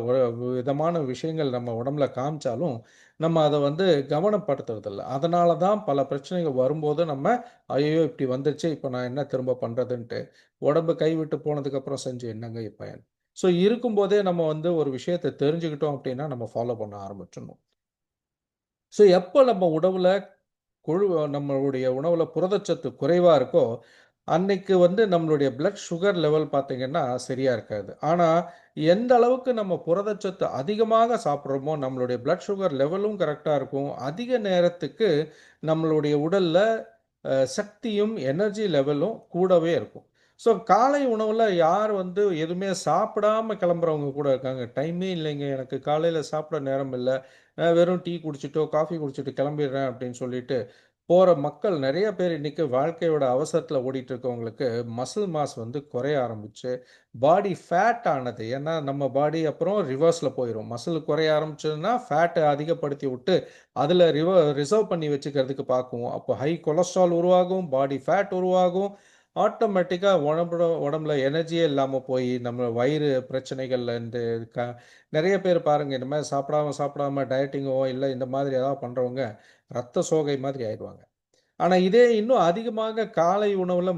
விதமான விஷயங்கள் நம்ம உடம்புல காமிச்சாலும், நம்ம அத வந்து கவனப்படுத்துறதில்ல. அதனால தான் பல பிரச்சனைகள் வரும்போது நம்ம, "ஐயய்யோ! இப்படி வந்துருச்சே, இப்ப நான் என்ன திரும்ப பண்றதுன்ட்டு" உடம்பு கைவிட்டு போனதுக்கப்புறம் செஞ்சு என்னங்க பயன்? ஸோ இருக்கும்போதே நம்ம வந்து ஒரு விஷயத்த தெரிஞ்சுக்கிட்டோம் அப்படின்னா, நம்ம ஃபாலோ பண்ண ஆரம்பிச்சுடணும். ஸோ எப்ப நம்ம உணவுல கொழு நம்மளுடைய உணவுல புரதச்சத்து குறைவா இருக்கோ, அன்னைக்கு வந்து நம்மளுடைய பிளட் சுகர் லெவல் பார்த்தீங்கன்னா, சரியா இருக்காது. ஆனா, எந்த அளவுக்கு நம்ம புரதச்சத்து அதிகமாக சாப்பிடுறோமோ, நம்மளுடைய பிளட் சுகர் லெவலும் கரெக்ட்டா இருக்கும். அதிக நேரத்துக்கு நம்மளுடைய உடல்ல சக்தியும், எனர்ஜி லெவலும் கூடவே இருக்கும். ஸோ காலை உணவுல யார் வந்து எதுவுமே சாப்பிடாம கிளம்புறவங்க கூட இருக்காங்க. "டைமே இல்லைங்க, எனக்கு காலையில சாப்பிட நேரம் இல்ல. வெறும் டீ குடிச்சிட்டோ, காஃபி குடிச்சிட்டு கிளம்பிடுறேன்" அப்படின்னு சொல்லிட்டு போற மக்கள் நெறைய பேர் இன்னைக்கு வாழ்க்கையோட அவசரத்துல ஓடிட்டு இருக்கவங்களுக்கு மசில் மாஸ் வந்து குறைய ஆரம்பிச்சு, பாடி ஃபேட் ஆனது. ஏன்னா நம்ம பாடி அப்புறம் ரிவர்ஸ்ல போயிரும். மசில் குறைய ஆரம்பிச்சதுன்னா, ஃபேட்ட அதிகப்படுத்தி விட்டு, அதுல ரிசர்வ் பண்ணி வச்சுக்கிறதுக்கு பார்க்கும். அப்போ ஹை கொலஸ்ட்ரால் உருவாகும், பாடி ஃபேட் உருவாகும். ஆட்டோமேட்டிக்கா உடம்புல எனர்ஜியே இல்லாம போயி, நம்ம வயிறு பிரச்சனைகள்ல இருந்து க நெறைய பேர் பாருங்க, இந்த மாரி சாப்பிடாம டயட்டிங்கோ, இல்ல இந்த மாதிரி ஏதாவது பண்றவங்க, ரத்த சோகை மாதிரி ஆயிருவாங்க. ஆனா, இதே இன்னும் அதிகமாக காலை உணவுல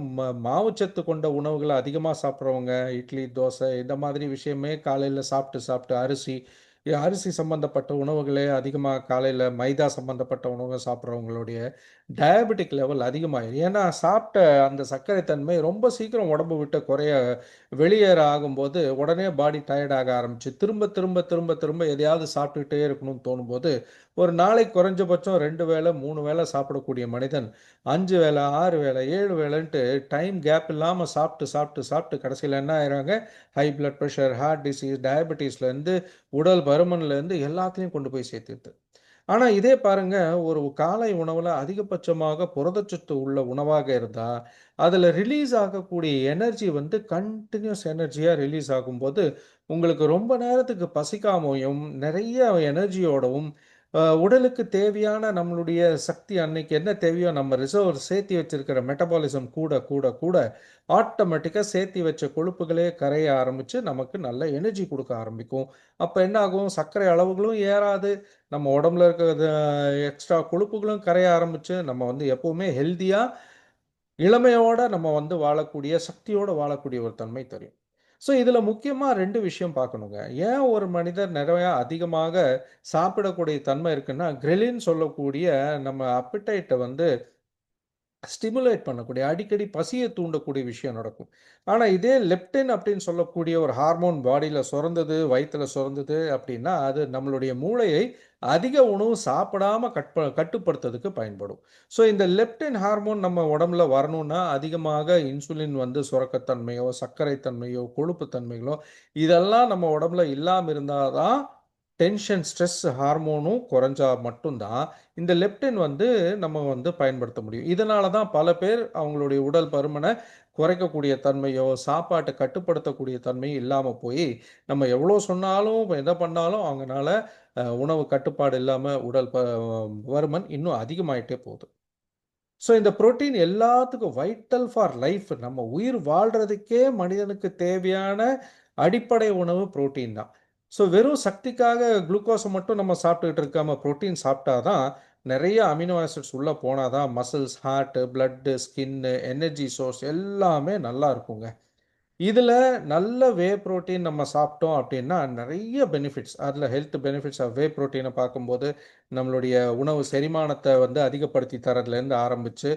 மாவுச்சத்து கொண்ட உணவுகள அதிகமா சாப்பிடுறவங்க, இட்லி, தோசை இந்த மாதிரி விஷயமே காலையில சாப்பிட்டு அரிசி சம்பந்தப்பட்ட உணவுகளே அதிகமா காலையில மைதா சம்பந்தப்பட்ட உணவு சாப்பிடுறவங்களுடைய டயபெட்டிக் லெவல் அதிகமாயிரும். ஏன்னா, சாப்பிட்ட அந்த சர்க்கரை தன்மை ரொம்ப சீக்கிரம் உடம்ப விட்டு வெளியேற ஆகும்போது, உடனே பாடி டயர்ட் ஆக ஆரம்பிச்சு, திரும்ப எதையாவது சாப்பிட்டுட்டே இருக்கணும்னு தோணும்போது, ஒரு நாளைக்கு குறைஞ்சபட்சம் 2 வேள, 3 வேள சாப்பிடக்கூடிய மனிதன் 5 வேள, 6 வேள, 7 வேளன்ட்டு டைம் கேப் இல்லாம சாப்பிட்டு கடைசியில என்ன ஆயிர்றாங்க, high blood pressure, heart disease, டயபிட்டிஸ்லேருந்து, உடல் பருமன்லேருந்து எல்லாத்துலயும் கொண்டு போய் சேர்த்துருது. ஆனா, இதே பாருங்க, ஒரு காலை உணவுல அதிகபட்சமாக புரதச்சத்து உள்ள உணவாக இருந்தா, அதுல ரிலீஸ் ஆகக்கூடிய எனர்ஜி வந்து கன்டினியூஸ் எனர்ஜியா ரிலீஸ் ஆகும்போது, உங்களுக்கு ரொம்ப நேரத்துக்கு பசிக்காமயும், நெறைய எனர்ஜியோடவும், உடலுக்கு தேவையான நம்மளுடைய சக்தி அன்னைக்கு என்ன தேவையோ நம்ம ரிசர்வ் சேர்த்தி வச்சிருக்கிற மெட்டபாலிசம் கூட ஆட்டோமேட்டிக்கா சேர்த்தி வச்ச கொழுப்புகளே கரைய ஆரம்பிச்சு, நமக்கு நல்ல எனர்ஜி குடுக்க ஆரம்பிக்கும். அப்ப என்ன ஆகும்? சர்க்கரை அளவுகளும் ஏறாது. நம்ம உடம்புல இருக்கிற எக்ஸ்ட்ரா கொழுப்புகளும் கரைய ஆரம்பிச்சு, நம்ம வந்து எப்பவுமே ஹெல்தியா, இளமையோட நம்ம வந்து வாழக்கூடிய, சக்தியோட வாழக்கூடிய ஒரு தன்மை தெரியும். ஸோ, இதுல முக்கியமா 2 விஷயம் பார்க்கணுங்க. ஏன் ஒரு மனிதர் நெறையா அதிகமாக சாப்பிடக்கூடிய தன்மை இருக்குன்னா, கிரெலின் சொல்லக்கூடிய நம்ம அப்படைட்ட வந்து ஸ்டிமுலேட் பண்ணக்கூடிய, அடிக்கடி பசிய தூண்டக்கூடிய விஷயம் நடக்கும். ஆனா, இதே லெப்டின் அப்படின்னு சொல்லக்கூடிய ஒரு ஹார்மோன் பாடியில சுரந்தது, வயித்துல சுரந்தது அப்படின்னா, அது நம்மளுடைய மூளையை அதிக உணவு சாப்பிடாம கட்டுப்படுத்துறதுக்கு பயன்படும். ஸோ, இந்த லெப்டின் ஹார்மோன் நம்ம உடம்புல வரணும்னா, அதிகமாக இன்சுலின் வந்து சுரக்கத்தன்மையோ, சர்க்கரை தன்மையோ, கொழுப்பு தன்மைகளோ, இதெல்லாம் நம்ம உடம்புல இல்லாம இருந்தா தான், டென்ஷன், ஸ்ட்ரெஸ் ஹார்மோனும் குறைஞ்சா மட்டும் தான், இந்த லெப்டின் வந்து நம்ம வந்து பயன்படுத்த முடியும். இதனால தான் பல பேர் அவங்களுடைய உடல் பருமன குறைக்கக்கூடிய தன்மையோ, சாப்பாட்ட கட்டுப்படுத்தக்கூடிய தன்மையும் இல்லாம போயி, நம்ம எவ்வளோ சொன்னாலும், எத பண்ணாலும் அவங்கனால உணவு கட்டுப்பாடு இல்லாம உடல் பருமன் இன்னும் அதிகமாயிட்டே போகுது. ஸோ இந்த புரோட்டீன் எல்லாத்துக்கும் வைட்டல் ஃபார் லைஃப். நம்ம உயிர் வாழ்றதுக்கே மனிதனுக்கு தேவையான அடிப்படை உணவு புரோட்டீன் தான். ஸோ வெறும் சக்திக்காக குளுக்கோஸை மட்டும் நம்ம சாப்பிட்டுக்கிட்டு இருக்காம புரோட்டீன் சாப்பிட்டா தான் நிறைய அமினோ ஆசிட்ஸ் உள்ளே போனால் தான் muscles, heart, blood, skin, energy source எல்லாமே நல்லா இருக்குங்க. இதில நல்ல வே புரோட்டீன் நம்ம சாப்பிட்டோம் அப்படின்னா, நெறைய பெனிஃபிட்ஸ். அதில ஹெல்த் பெனிஃபிட்ஸ் ஆஃப் வே புரோட்டீன பார்க்கும்போது, நம்மளுடைய உணவு செரிமானத்த வந்து அதிகப்படுத்தி தர்றதுலேருந்து ஆரம்பிச்சு,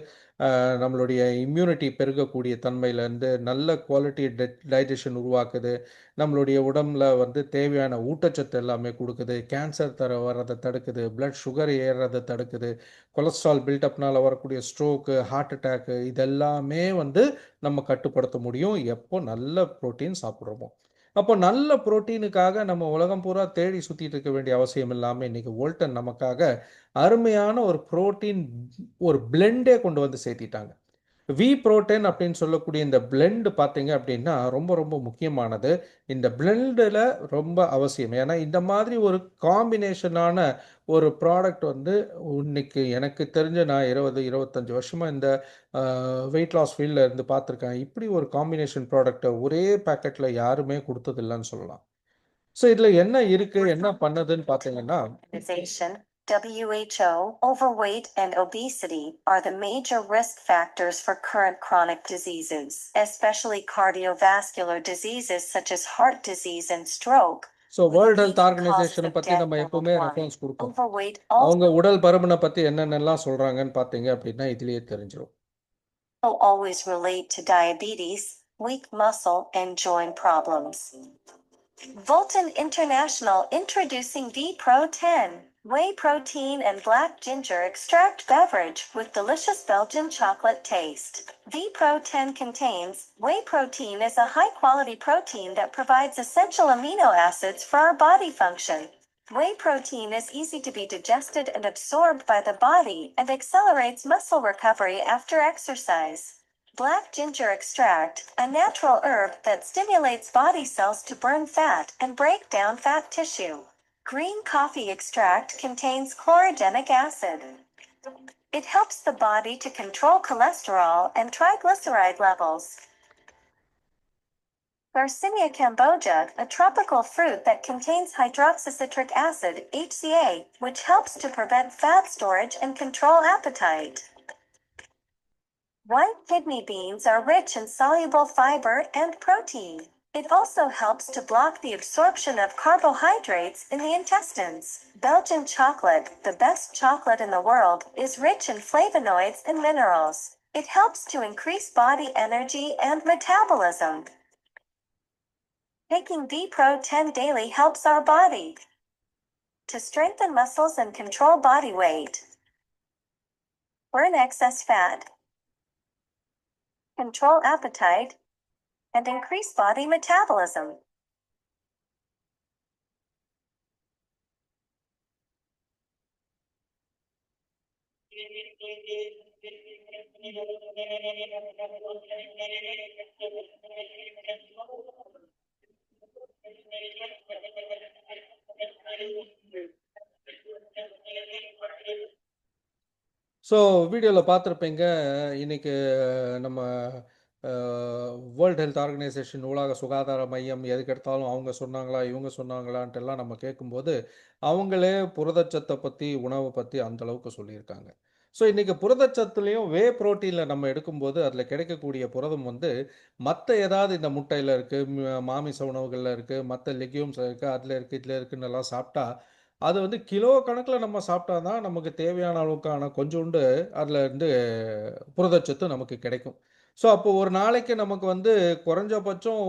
நம்மளுடைய இம்யூனிட்டி பெருகக்கூடிய தன்மையிலேருந்து, நல்ல குவாலிட்டி டைஜஷன் உருவாக்குது. நம்மளுடைய உடம்புல வந்து தேவையான ஊட்டச்சத்து எல்லாமே குடுக்குது. கேன்சர் வர்றத தடுக்குது. பிளட் சுகர் ஏறுறத தடுக்குது. கொலஸ்ட்ரால் பில்டப்னால வரக்கூடிய ஸ்ட்ரோக்கு, ஹார்ட் அட்டாக்கு இதெல்லாமே வந்து நம்ம கட்டுப்படுத்த முடியும். எப்போ நல்ல புரோட்டீன் சாப்பிடுறோமோ. அப்போ நல்ல புரோட்டீனுக்காக நம்ம உலகம் பூரா தேடி சுத்திட்டு இருக்க வேண்டிய அவசியம் இல்லாம, இன்னைக்கு வோல்டன் நமக்காக அருமையான ஒரு புரோட்டீன் ஒரு பிளெண்டே கொண்டு வந்து சேர்த்திட்டாங்க. வி புரோட்டீன் அப்படின்னு சொல்லக்கூடிய இந்த பிளெண்ட் பார்த்தீங்க அப்படின்னா, ரொம்ப ரொம்ப முக்கியமானது. இந்த பிளெண்டுல ரொம்ப அவசியம். ஏன்னா, இந்த மாதிரி ஒரு காம்பினேஷனான ஒரு ப்ராடக்ட் வந்து இன்னைக்கு எனக்கு தெரிஞ்சு நான் 20, 25 வருஷமா இந்த அ வெயிட் லாஸ் ஃபீல்ட்ல இருந்து பார்த்துருக்கேன். இப்படி ஒரு காம்பினேஷன் ப்ராடக்ட்ட ஒரே பாக்கெட்ல யாருமே குடுத்ததில்லன்னு சொல்லலாம். ஸோ இதுல என்ன இருக்கு, என்ன பண்ணுதுன்னு பார்த்தீங்கன்னா Organization, WHO, overweight and obesity are the major risk factors for current chronic diseases, especially cardiovascular diseases such as heart disease and stroke. So with world health leading causes ஆர்கனைசேஷன of பத்தி death நம்ம எப்பவுமே worldwide. Reference குடுப்போம். Overweight அவங்க also உடல் பருமன பத்தி என்னென்னலாம் சொல்றாங்கன்னு பார்த்தீங்க அப்படின்னா, இதிலேயே தெரிஞ்சிரும். always relate to diabetes, weak muscle, and joint problems. Volton International introducing V Pro 10, whey protein and black ginger extract beverage with delicious Belgian chocolate taste. V Pro 10 contains whey protein is a high-quality protein that provides essential amino acids for our body function. Whey protein is easy to be digested and absorbed by the body and accelerates muscle recovery after exercise. Black ginger extract, a natural herb that stimulates body cells to burn fat and break down fat tissue. Green coffee extract contains chlorogenic acid. It helps the body to control cholesterol and triglyceride levels. Garcinia cambogia, a tropical fruit that contains hydroxycitric acid, HCA, which helps to prevent fat storage and control appetite. White kidney beans are rich in soluble fiber and protein. It also helps to block the absorption of carbohydrates in the intestines. Belgian chocolate, the best chocolate in the world, is rich in flavonoids and minerals. It helps to increase body energy and metabolism. Taking V Pro 10 daily helps our body to strengthen muscles and control body weight, burn excess fat, control appetite, and increase body metabolism. So வீடியோல பார்த்துருப்பீங்க. இன்னைக்கு நம்ம world health organisation உலக சுகாதார மையம் எதுக்கெடுத்தாலும் அவங்க சொன்னாங்களா, இவங்க சொன்னாங்களான்ட்டெல்லாம் நம்ம கேட்கும்போது, அவங்களே புரதச்சத்த பத்தி, உணவ பத்தி அந்த அளவுக்கு சொல்லியிருக்காங்க. ஸோ இன்னைக்கு புரதச்சத்துலயும் வே புரோட்டீன்ல நம்ம எடுக்கும்போது, அதில கிடைக்கக்கூடிய புரதம் வந்து மத்த ஏதாவது இந்த முட்டையில இருக்கு, மாமிச உணவுகள்ல இருக்கு, மத்த லெக்யூம்ஸ்ல இருக்கு, அதில இருக்கு, இதில இருக்குன்னெல்லாம் சாப்பிட்டா, அது வந்து கிலோ கணக்குல நம்ம சாப்பிட்டா தான் நமக்கு தேவையான அளவுக்கான கொஞ்சோண்டு அதில இருந்து புரதச்சத்து நமக்கு கிடைக்கும். ஸோ அப்போ ஒரு நாளைக்கு நமக்கு வந்து குறைஞ்சபட்சம்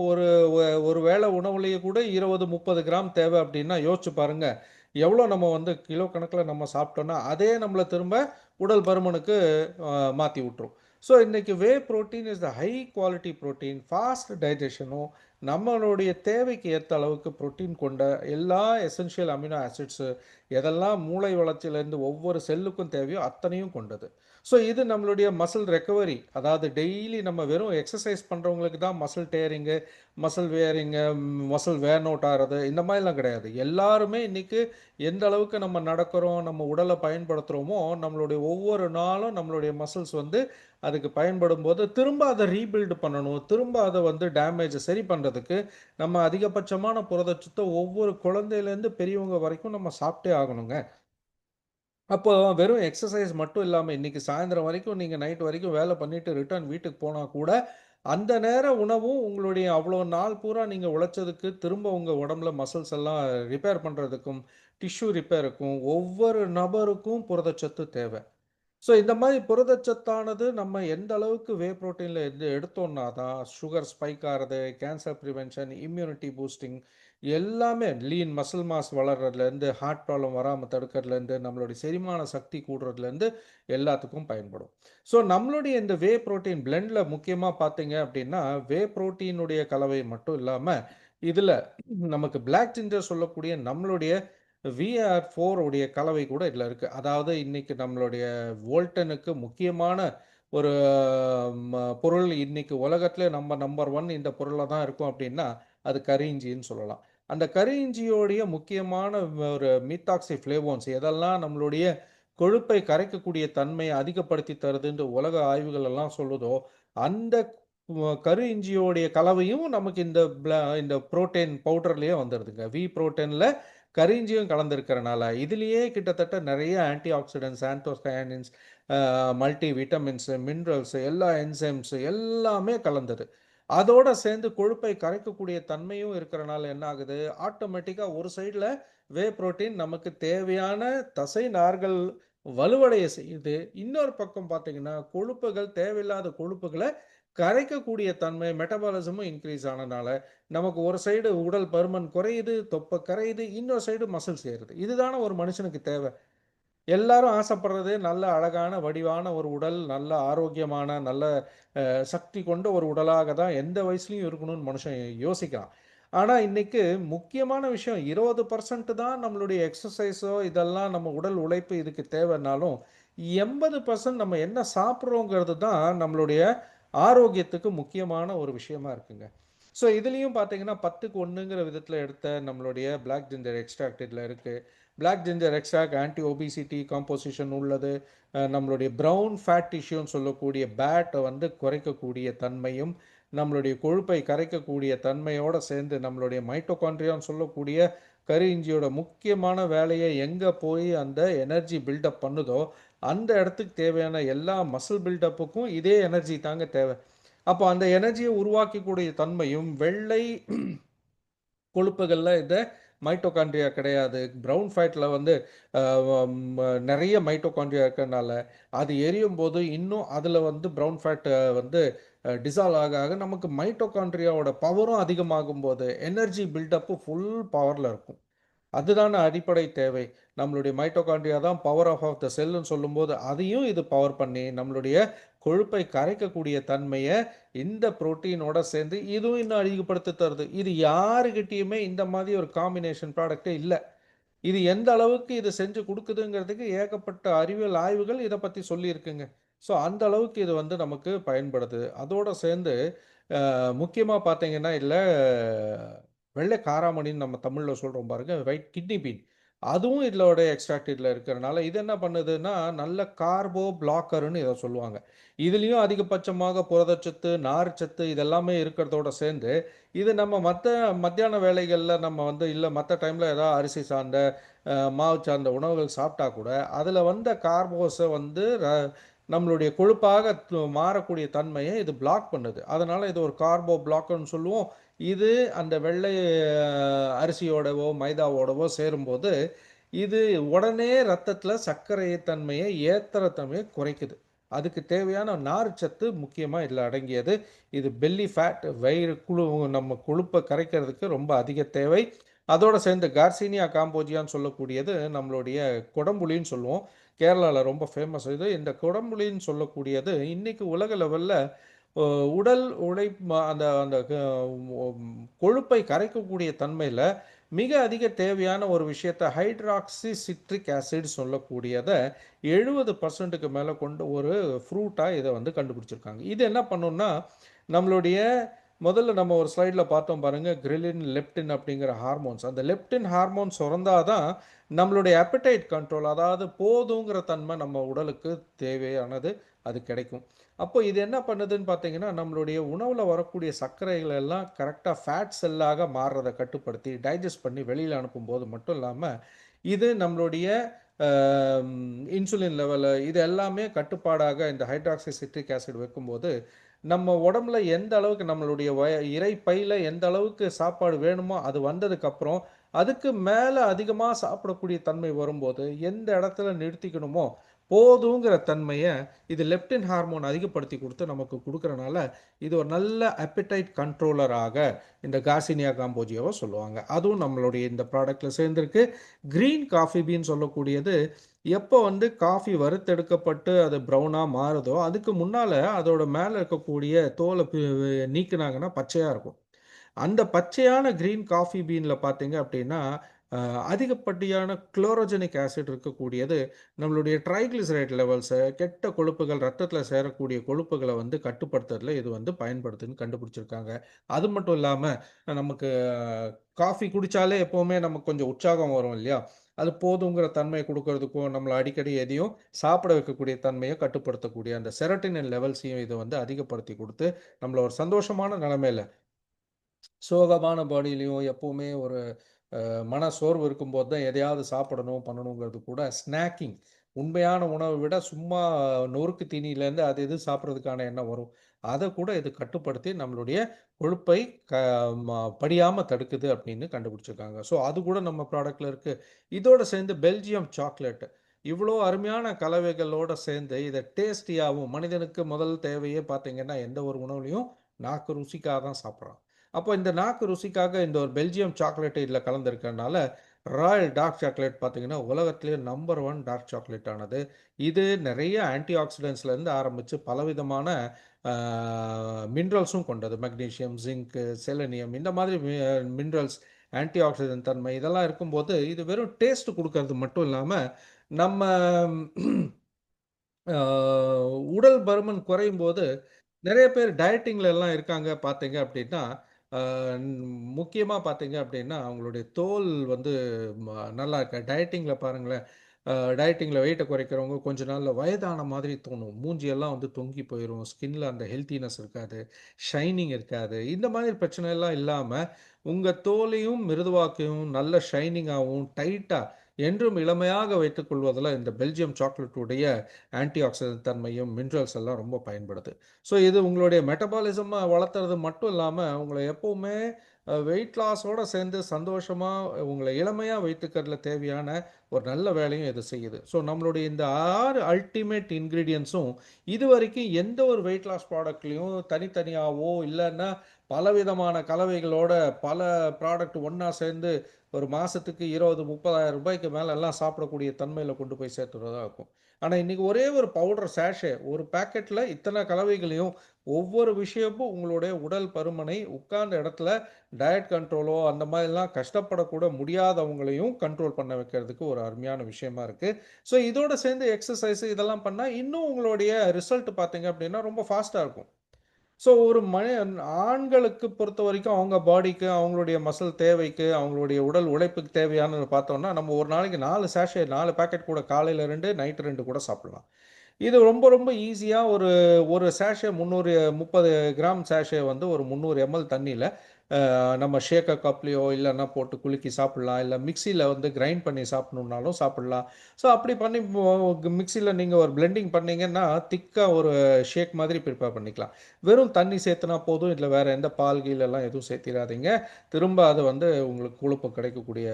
ஒரு வேளை உணவுலயே கூட 20, 30 கிராம் தேவை அப்படின்னா யோசிச்சு பாருங்க. எவ்வளோ நம்ம வந்து கிலோ கணக்குல நம்ம சாப்பிட்டோம்னா, அதே நம்மள திரும்ப உடல் பருமனுக்கு அ மாத்தி விட்டுரும். ஸோ இன்னைக்கு whey protein is the high quality protein, fast டைஜஷனும், நம்மளுடைய தேவைக்கு ஏத்த அளவுக்கு புரோட்டீன் கொண்ட எல்லா எசென்ஷியல் அமினோ ஆசிட்ஸு எதெல்லாம் மூளை வளர்ச்சியிலேருந்து ஒவ்வொரு செல்லுக்கும் தேவையோ அத்தனையும் கொண்டது. ஸோ இது நம்மளுடைய மசில் ரெக்கவரி, அதாவது டெய்லி நம்ம வெறும் எக்ஸசைஸ் பண்ணுறவங்களுக்கு தான் மசில் டேரிங்கு, மசில் வேரிங்கு, மசில் வேர் அவுட் ஆகிறது இந்த மாதிரிலாம் கிடையாது. எல்லாருமே இன்னைக்கு எந்த அளவுக்கு நம்ம நடக்கிறோம், நம்ம உடலை பயன்படுத்துகிறோமோ, நம்மளுடைய ஒவ்வொரு நாளும் நம்மளுடைய மசில்ஸ் வந்து அதுக்கு பயன்படும் போது திரும்ப அதை ரீபில்டு பண்ணணும், திரும்ப அதை வந்து டேமேஜை சரி பண்ணுறதுக்கு நம்ம அதிகபட்சமான புரதச்சத்தை ஒவ்வொரு குழந்தையிலேருந்து பெரியவங்க வரைக்கும் நம்ம சாப்பிட்டே ஆகணுங்க. அப்போ வெறும் எக்ஸர்சைஸ் மட்டும் இல்லாம, இன்னைக்கு சாயந்தரம் வரைக்கும் நீங்க நைட் வரைக்கும் வேலை பண்ணிட்டு ரிட்டர்ன் வீட்டுக்கு போனா கூட, அந்த நேர உணவும் உங்களுடைய அவ்வளோ நாள் பூரா நீங்க உழைச்சதுக்கு திரும்ப உங்க உடம்புல மசில்ஸ் எல்லாம் ரிப்பேர் பண்றதுக்கும், டிஷ்யூ ரிப்பேருக்கும் ஒவ்வொரு நபருக்கும் புரதச்சத்து தேவை. ஸோ இந்த மாதிரி புரதச்சத்தானது நம்ம எந்த அளவுக்கு வே புரோட்டீனில் எடுத்தோம்னா தான் சுகர் ஸ்பைக் ஆகிறது, கேன்சர் ப்ரிவென்ஷன், இம்யூனிட்டி பூஸ்டிங் எல்லாமே லீன் மசில் மாஸ் வளர்றதுலேருந்து, ஹார்ட் ப்ராப்ளம் வராமல் தடுக்கிறதுலேருந்து, நம்மளுடைய செரிமான சக்தி கூடுறதுலேருந்து எல்லாத்துக்கும் பயன்படும். ஸோ நம்மளுடைய இந்த வே புரோட்டீன் பிளெண்டில் முக்கியமாக பார்த்தீங்க அப்படின்னா, வே புரோட்டீனுடைய கலவை மட்டும் இல்லாமல் இதில் நமக்கு பிளாக் ஜிஞ்சர் சொல்லக்கூடிய நம்மளுடைய VR4 உடைய கலவை கூட இதில் இருக்குது. அதாவது இன்னைக்கு நம்மளுடைய வோல்டனுக்கு முக்கியமான ஒரு பொருள் இன்னைக்கு உலகத்திலே நம்ம நம்பர் ஒன் இந்த பொருளில் தான் இருக்கும் அப்படின்னா அது கரிஞ்சின்னு சொல்லலாம். அந்த கரிஞ்சியோடைய முக்கியமான ஒரு மீத்தாக்சி ஃப்ளேவோன்ஸ் எதெல்லாம் நம்மளுடைய கொழுப்பை கரைக்கக்கூடிய தன்மையை அதிகப்படுத்தி தருதுன்ற உலக ஆய்வுகள் எல்லாம் சொல்லுதோ, அந்த கரு இஞ்சியோடைய கலவையும் நமக்கு இந்த புரோட்டீன் பவுடர்லேயே வந்துடுதுங்க. வி புரோட்டீனில் கரிஞ்சியும் கலந்துருக்கிறனால இதுலேயே கிட்டத்தட்ட நிறைய antioxidants, anthocyanins, multivitamins, minerals, எல்லா என்சைம்ஸு எல்லாமே கலந்தது. அதோட சேர்ந்து கொழுப்பை கரைக்கக்கூடிய தன்மையும் இருக்கிறனால என்ன ஆகுது, ஆட்டோமேட்டிக்காக ஒரு சைடில் வே புரோட்டீன் நமக்கு தேவையான தசை நார்கள் வலுவடைய செய்யுது. இன்னொரு பக்கம் பார்த்தீங்கன்னா கொழுப்புகள், தேவையில்லாத கொழுப்புகளை கரைக்கக்கூடிய தன்மை மெட்டபாலிசமும் இன்க்ரீஸ் ஆனனால நமக்கு ஒரு சைடு உடல் பருமன் குறையுது, தொப்பை கரையுது, இன்னொரு சைடு மசில் சேருது. இதுதானே ஒரு மனுஷனுக்கு தேவை. எல்லாரும் ஆசைப்படுறது நல்ல அழகான வடிவான ஒரு உடல், நல்ல ஆரோக்கியமான, நல்ல சக்தி கொண்ட ஒரு உடலாக தான் எந்த வயசுலையும் இருக்கணும்னு மனுஷன் யோசிக்கிறான். ஆனால் இன்னைக்கு முக்கியமான விஷயம் 20% தான் நம்மளுடைய எக்ஸசைஸோ இதெல்லாம் நம்ம உடல் உழைப்பு இதுக்கு தேவைன்னாலும் 80% நம்ம என்ன சாப்பிட்றோங்கிறது தான் நம்மளுடைய ஆரோக்கியத்துக்கு முக்கியமான ஒரு விஷயமா இருக்குங்க. ஸோ இதுலேயும் பார்த்தீங்கன்னா 10க்கு 1ங்கிற விதத்தில் எடுத்த நம்மளுடைய பிளாக் ஜிஞ்சர் எக்ஸ்ட்ராக்ட் இதில் இருக்குது. Black ginger extract anti obesity composition உள்ளது. நம்மளுடைய ப்ரௌன் ஃபேட் டிஷ்யூன்னு சொல்லக்கூடிய பேட்டை வந்து குறைக்கக்கூடிய தன்மையும், நம்மளுடைய கொழுப்பை கரைக்கக்கூடிய தன்மையோடு சேர்ந்து நம்மளுடைய மைட்டோகாண்ட்ரியான்னு சொல்லக்கூடிய கரு இஞ்சியோட முக்கியமான வேலையை எங்கே போய் அந்த எனர்ஜி பில்டப் பண்ணுதோ அந்த இடத்துக்கு தேவையான எல்லா மசில் பில்டப்புக்கும் இதே எனர்ஜி தாங்க தேவை. அப்போ அந்த எனர்ஜியை உருவாக்கக்கூடிய தன்மையும் வெள்ளை கொழுப்புகளில் இந்த மைட்டோகாண்ட்ரியா கிடையாது. ப்ரௌன் ஃபேட்டில் வந்து நிறைய மைட்டோகாண்ட்ரியா இருக்கிறதுனால அது எரியும் போது இன்னும் அதில் வந்து ப்ரௌன் ஃபேட் வந்து டிசால்வ் ஆக ஆக நமக்கு மைட்டோகாண்ட்ரியாவோட பவரும் அதிகமாகும் போது எனர்ஜி பில்டப்பு ஃபுல் பவரில் இருக்கும். அதுதான அடிப்படை தேவை. நம்மளுடைய மைட்டோகாண்ட்ரியா தான் பவர் ஆஃப் த செல்லுன்னு சொல்லும்போது அதையும் இது பவர் பண்ணி நம்மளுடைய கொழுப்பை கரைக்கக்கூடிய தன்மையை இந்த புரோட்டீனோட சேர்ந்து இதுவும் இன்னும் அதிகப்படுத்தி தருது. இது யாருக்கிட்டேயுமே இந்த மாதிரி ஒரு காம்பினேஷன் ப்ராடக்டே இல்லை. இது எந்த அளவுக்கு இது செஞ்சு கொடுக்குதுங்கிறதுக்கு ஏகப்பட்ட அறிவியல் ஆய்வுகள் இதை பற்றி சொல்லியிருக்குங்க. ஸோ அந்த அளவுக்கு இது வந்து நமக்கு பயன்படுது. அதோட சேர்ந்து முக்கியமாக பார்த்தீங்கன்னா இல்லை வெள்ளை காராமணின்னு நம்ம தமிழில் சொல்கிறோம் பாருங்க, ரைட் கிட்னி பீன், அதுவும் இதோட எக்ஸ்ட்ராக்ட் இதில் இருக்கிறனால இது என்ன பண்ணுதுன்னா நல்ல கார்போ பிளாக்கர்னு இதை சொல்லுவாங்க. இதுலேயும் அதிகபட்சமாக புரதச்சத்து, நார்ச்சத்து இதெல்லாமே இருக்கிறதோட சேர்ந்து இது நம்ம மற்ற மத்தியான வேலைகளில் நம்ம வந்து இல்லை மற்ற டைமில் ஏதாவது அரிசி சார்ந்த மாவு சார்ந்த உணவுகள் சாப்பிட்டா கூட அதில் வந்த கார்போஸை வந்து நம்மளுடைய கொழுப்பாக மாறக்கூடிய தன்மையை இது பிளாக் பண்ணுது. அதனால் இது ஒரு கார்போ பிளாக்குன்னு சொல்லுவோம். இது அந்த வெள்ளை அரிசியோடவோ மைதாவோடவோ சேரும்போது இது உடனே ரத்தத்தில் சர்க்கரை தன்மையை ஏற்றுற தன்மையை குறைக்குது. அதுக்கு தேவையான நார்ச்சத்து முக்கியமாக இதில் அடங்கியது. இது பெல்லி ஃபேட், வயிறு நம்ம கொழுப்பை கரைக்கிறதுக்கு ரொம்ப அதிக தேவை. அதோடு சேர்ந்து கார்சினியா காம்போஜியான்னு சொல்லக்கூடியது நம்மளுடைய குடம்புளின்னு சொல்லுவோம். கேரளாவில் ரொம்ப ஃபேமஸ் இது. இந்த குடம்புளின்னு சொல்லக்கூடியது இன்றைக்கி உலக லெவலில் உடல் அந்த அந்த கொழுப்பை கரைக்கக்கூடிய தன்மையில் மிக அதிக தேவையான ஒரு விஷயத்தை ஹைட்ராக்சி சிட்ரிக் ஆசிட் சொல்லக்கூடியதை 70%க்கு மேலே கொண்ட ஒரு ஃப்ரூட்டாக இதை வந்து கண்டுபிடிச்சிருக்காங்க. இது என்ன பண்ணுன்னா நம்மளுடைய முதல்ல நம்ம ஒரு ஸ்லைடில் பார்த்தோம் பாருங்க, கிரிலின் லெப்டின் அப்படிங்கிற ஹார்மோன்ஸ். அந்த லெப்டின் ஹார்மோன் சுரந்தாதான் நம்மளுடைய appetite கண்ட்ரோல், அதாவது போதுங்கிற தன்மை நம்ம உடலுக்கு தேவையானது அது கிடைக்கும். அப்போ இது என்ன பண்ணுதுன்னு பார்த்தீங்கன்னா நம்மளுடைய உணவில் வரக்கூடிய சர்க்கரைகள் எல்லாம் கரெக்டாக ஃபேட் செல்லாக மாறுறதை கட்டுப்படுத்தி டைஜஸ்ட் பண்ணி வெளியில் அனுப்பும்போது மட்டும் இல்லாமல் இது நம்மளுடைய இன்சுலின் லெவலு இது எல்லாமே கட்டுப்பாடாக இந்த ஹைட்ராக்சி சிட்ரிக் ஆசிட் வைக்கும்போது நம்ம உடம்புல எந்த அளவுக்கு நம்மளுடைய இரைப்பையில் எந்த அளவுக்கு சாப்பாடு வேணுமோ அது வந்ததுக்கப்புறம் அதுக்கு மேலே அதிகமாக சாப்பிடக்கூடிய தன்மை வரும்போது எந்த இடத்துல நிறுத்திக்கணுமோ போதுங்கிற தன்மையை இது லெப்டின் ஹார்மோன் அதிகப்படுத்தி கொடுத்து நமக்கு கொடுக்கறனால இது ஒரு நல்ல appetite கண்ட்ரோலராக இந்த கார்சினியா காம்போஜியாவை சொல்லுவாங்க. அதுவும் நம்மளுடைய இந்த ப்ராடக்டில் சேர்ந்துருக்கு. க்ரீன் காஃபி பீன் சொல்லக்கூடியது எப்போ வந்து காஃபி வறுத்தெடுக்கப்பட்டு அது ப்ரௌனாக மாறுதோ அதுக்கு முன்னால் அதோட மேலே இருக்கக்கூடிய தோலை நீக்குனாங்கன்னா பச்சையாக இருக்கும். அந்த பச்சையான கிரீன் காஃபி பீனில் பார்த்தீங்க அப்படின்னா அதிகப்படியான குளோரோஜெனிக் ஆசிட் இருக்கக்கூடியது நம்மளுடைய ட்ரைக்ளிசரைட் லெவல்ஸை, கெட்ட கொழுப்புகள், ரத்தத்தில் சேரக்கூடிய கொழுப்புகளை வந்து கட்டுப்படுத்துறதுல இது வந்து பயன்படுத்துன்னு கண்டுபிடிச்சிருக்காங்க. அது மட்டும் இல்லாமல் நமக்கு காஃபி குடித்தாலே எப்போவுமே நமக்கு கொஞ்சம் உற்சாகம் வரும் இல்லையா, அது போதுங்கிற தன்மையை கொடுக்கறதுக்கும் நம்மளை அடிக்கடி எதையும் சாப்பிட வைக்கக்கூடிய தன்மையை கட்டுப்படுத்தக்கூடிய அந்த செரட்டினின் லெவல்ஸையும் இது வந்து அதிகப்படுத்தி கொடுத்து நம்மளை ஒரு சந்தோஷமான நிலைமையில, சோகமான பாடியிலையும் எப்பவுமே ஒரு மன சோர்வு இருக்கும்போது தான் எதையாவது சாப்பிடணும் பண்ணணுங்கிறது கூட ஸ்நாக்கிங், உண்மையான உணவை விட சும்மா நொறுக்கு தீனியிலேருந்து அது இது சாப்பிட்றதுக்கான எண்ணம் வரும். அதை கூட இது கட்டுப்படுத்தி நம்மளுடைய கொழுப்பை படியாமல் தடுக்குது அப்படின்னு கண்டுபிடிச்சிருக்காங்க. ஸோ அது கூட நம்ம ப்ராடக்டில் இருக்குது. இதோட சேர்ந்து பெல்ஜியம் சாக்லேட் இவ்வளோ அருமையான கலவைகளோடு சேர்ந்து இதை டேஸ்டியாகவும், மனிதனுக்கு முதல் தேவையே பார்த்தீங்கன்னா எந்த ஒரு உணவுலையும் நாக்கு ருசிக்காக தான் சாப்பிட்றான். அப்போ இந்த நாக்கு ருசிக்காக இந்த ஒரு பெல்ஜியம் சாக்லேட் இதில் கலந்துருக்கறனால ராயல் டார்க் சாக்லேட் பார்த்தீங்கன்னா உலகத்திலே நம்பர் 1 டார்க் சாக்லேட் ஆனது. இது நிறைய ஆன்டி ஆக்சிடென்ட்ஸ்லேருந்து ஆரம்பித்து பலவிதமான மினரல்ஸும் கொண்டது. மெக்னீஷியம், ஜிங்க்கு, செலனியம் இந்த மாதிரி மினரல்ஸ், ஆன்டி ஆக்சிடென்ட் தன்மை இதெல்லாம் இருக்கும்போது இது வெறும் டேஸ்ட் கொடுக்கறது மட்டும் இல்லாமல் நம்ம உடல் பருமன் குறையும் போது நிறைய பேர் டயட்டிங்கில் எல்லாம் இருக்காங்க பார்த்தீங்க அப்படின்னா முக்கியமாக பார்த்தீங்க அப்படின்னா அவங்களுடைய தோல் வந்து நல்லா இருக்க டயட்டிங்கில் பாருங்களேன். டயட்டிங்கில் வெயிட்டை குறைக்கிறவங்க கொஞ்ச நாளில் வயதான மாதிரி தோணும். மூஞ்சியெல்லாம் வந்து தொங்கி போயிடும், ஸ்கின்ல அந்த ஹெல்த்தினஸ் இருக்காது, ஷைனிங் இருக்காது. இந்த மாதிரி பிரச்சனை எல்லாம் இல்லாமல் உங்கள் தோலையும் மிருதுவாக்கையும் நல்ல ஷைனிங்காகவும் டைட்டாக என்றும் இளமையாக வைத்துக் கொள்வதில் இந்த பெல்ஜியம் சாக்லேட்டுடைய ஆன்டி ஆக்சிடென்ட் தன்மையும் மினரல்ஸ் எல்லாம் ரொம்ப பயன்படுது. ஸோ இது உங்களுடைய மெட்டபாலிசமை வளர்த்துறது மட்டும் இல்லாமல் உங்களை எப்போவுமே வெயிட் லாஸோடு சேர்ந்து சந்தோஷமாக உங்களை இளமையாக வைத்துக்கிறதுல தேவையான ஒரு நல்ல வேலையும் இது செய்யுது. ஸோ நம்மளுடைய இந்த 6 அல்டிமேட் இன்க்ரீடியன்ஸும் இது வரைக்கும் எந்த ஒரு வெயிட் லாஸ் ப்ராடக்ட்லேயும் தனித்தனியாகவோ இல்லைன்னா பலவிதமான கலவைகளோட பல ப்ராடக்ட் ஒன்றா சேர்ந்து ஒரு மாதத்துக்கு 20-30,000 ரூபாய்க்கு மேலே எல்லாம் சாப்பிடக்கூடிய தன்மையில் கொண்டு போய் சேர்த்துறதா இருக்கும். ஆனால் இன்றைக்கி ஒரே ஒரு பவுடர் சேஷே, ஒரு பேக்கெட்டில் இத்தனை கலவைகளையும் ஒவ்வொரு விஷயமும் உங்களுடைய உடல் பருமனை உட்கார்ந்த இடத்துல டயட் கண்ட்ரோலோ அந்த மாதிரிலாம் கஷ்டப்படக்கூட முடியாதவங்களையும் கண்ட்ரோல் பண்ண வைக்கிறதுக்கு ஒரு அருமையான விஷயமா இருக்குது. ஸோ இதோட சேர்ந்து எக்ஸசைஸ் இதெல்லாம் பண்ணால் இன்னும் உங்களுடைய ரிசல்ட் பார்த்தீங்க அப்படின்னா ரொம்ப ஃபாஸ்ட்டாக இருக்கும். ஸோ ஒரு ஆண்களுக்கு பொறுத்த வரைக்கும் அவங்க பாடிக்கு, அவங்களுடைய மசில் தேவைக்கு, அவங்களுடைய உடல் உழைப்புக்கு தேவையானது பார்த்தோம்னா நம்ம ஒரு நாளைக்கு 4 சேஷே 4 பேக்கெட் கூட காலையில் 2 நைட்டு 2 கூட சாப்பிடலாம். இது ரொம்ப ரொம்ப ஈஸியாக ஒரு சேஷே 30 கிராம் சேஷே வந்து ஒரு 300 எம்எல் தண்ணியில் நம்ம ஷேக்கர் கப்லேயோ இல்லைன்னா போட்டு குலுக்கி சாப்பிட்லாம். இல்லை மிக்சியில் வந்து கிரைண்ட் பண்ணி சாப்பிட்ணுன்னாலும் சாப்பிட்லாம். ஸோ அப்படி பண்ணி மிக்சியில் நீங்கள் ஒரு பிளெண்டிங் பண்ணிங்கன்னா திக்காக ஒரு ஷேக் மாதிரி ப்ரிப்பேர் பண்ணிக்கலாம். வெறும் தண்ணி சேர்த்துனா போதும். இதில் வேறு எந்த பால் கீழெல்லாம் எதுவும் சேர்த்திடாதீங்க. திரும்ப அது வந்து உங்களுக்கு கொழுப்பு கிடைக்கக்கூடிய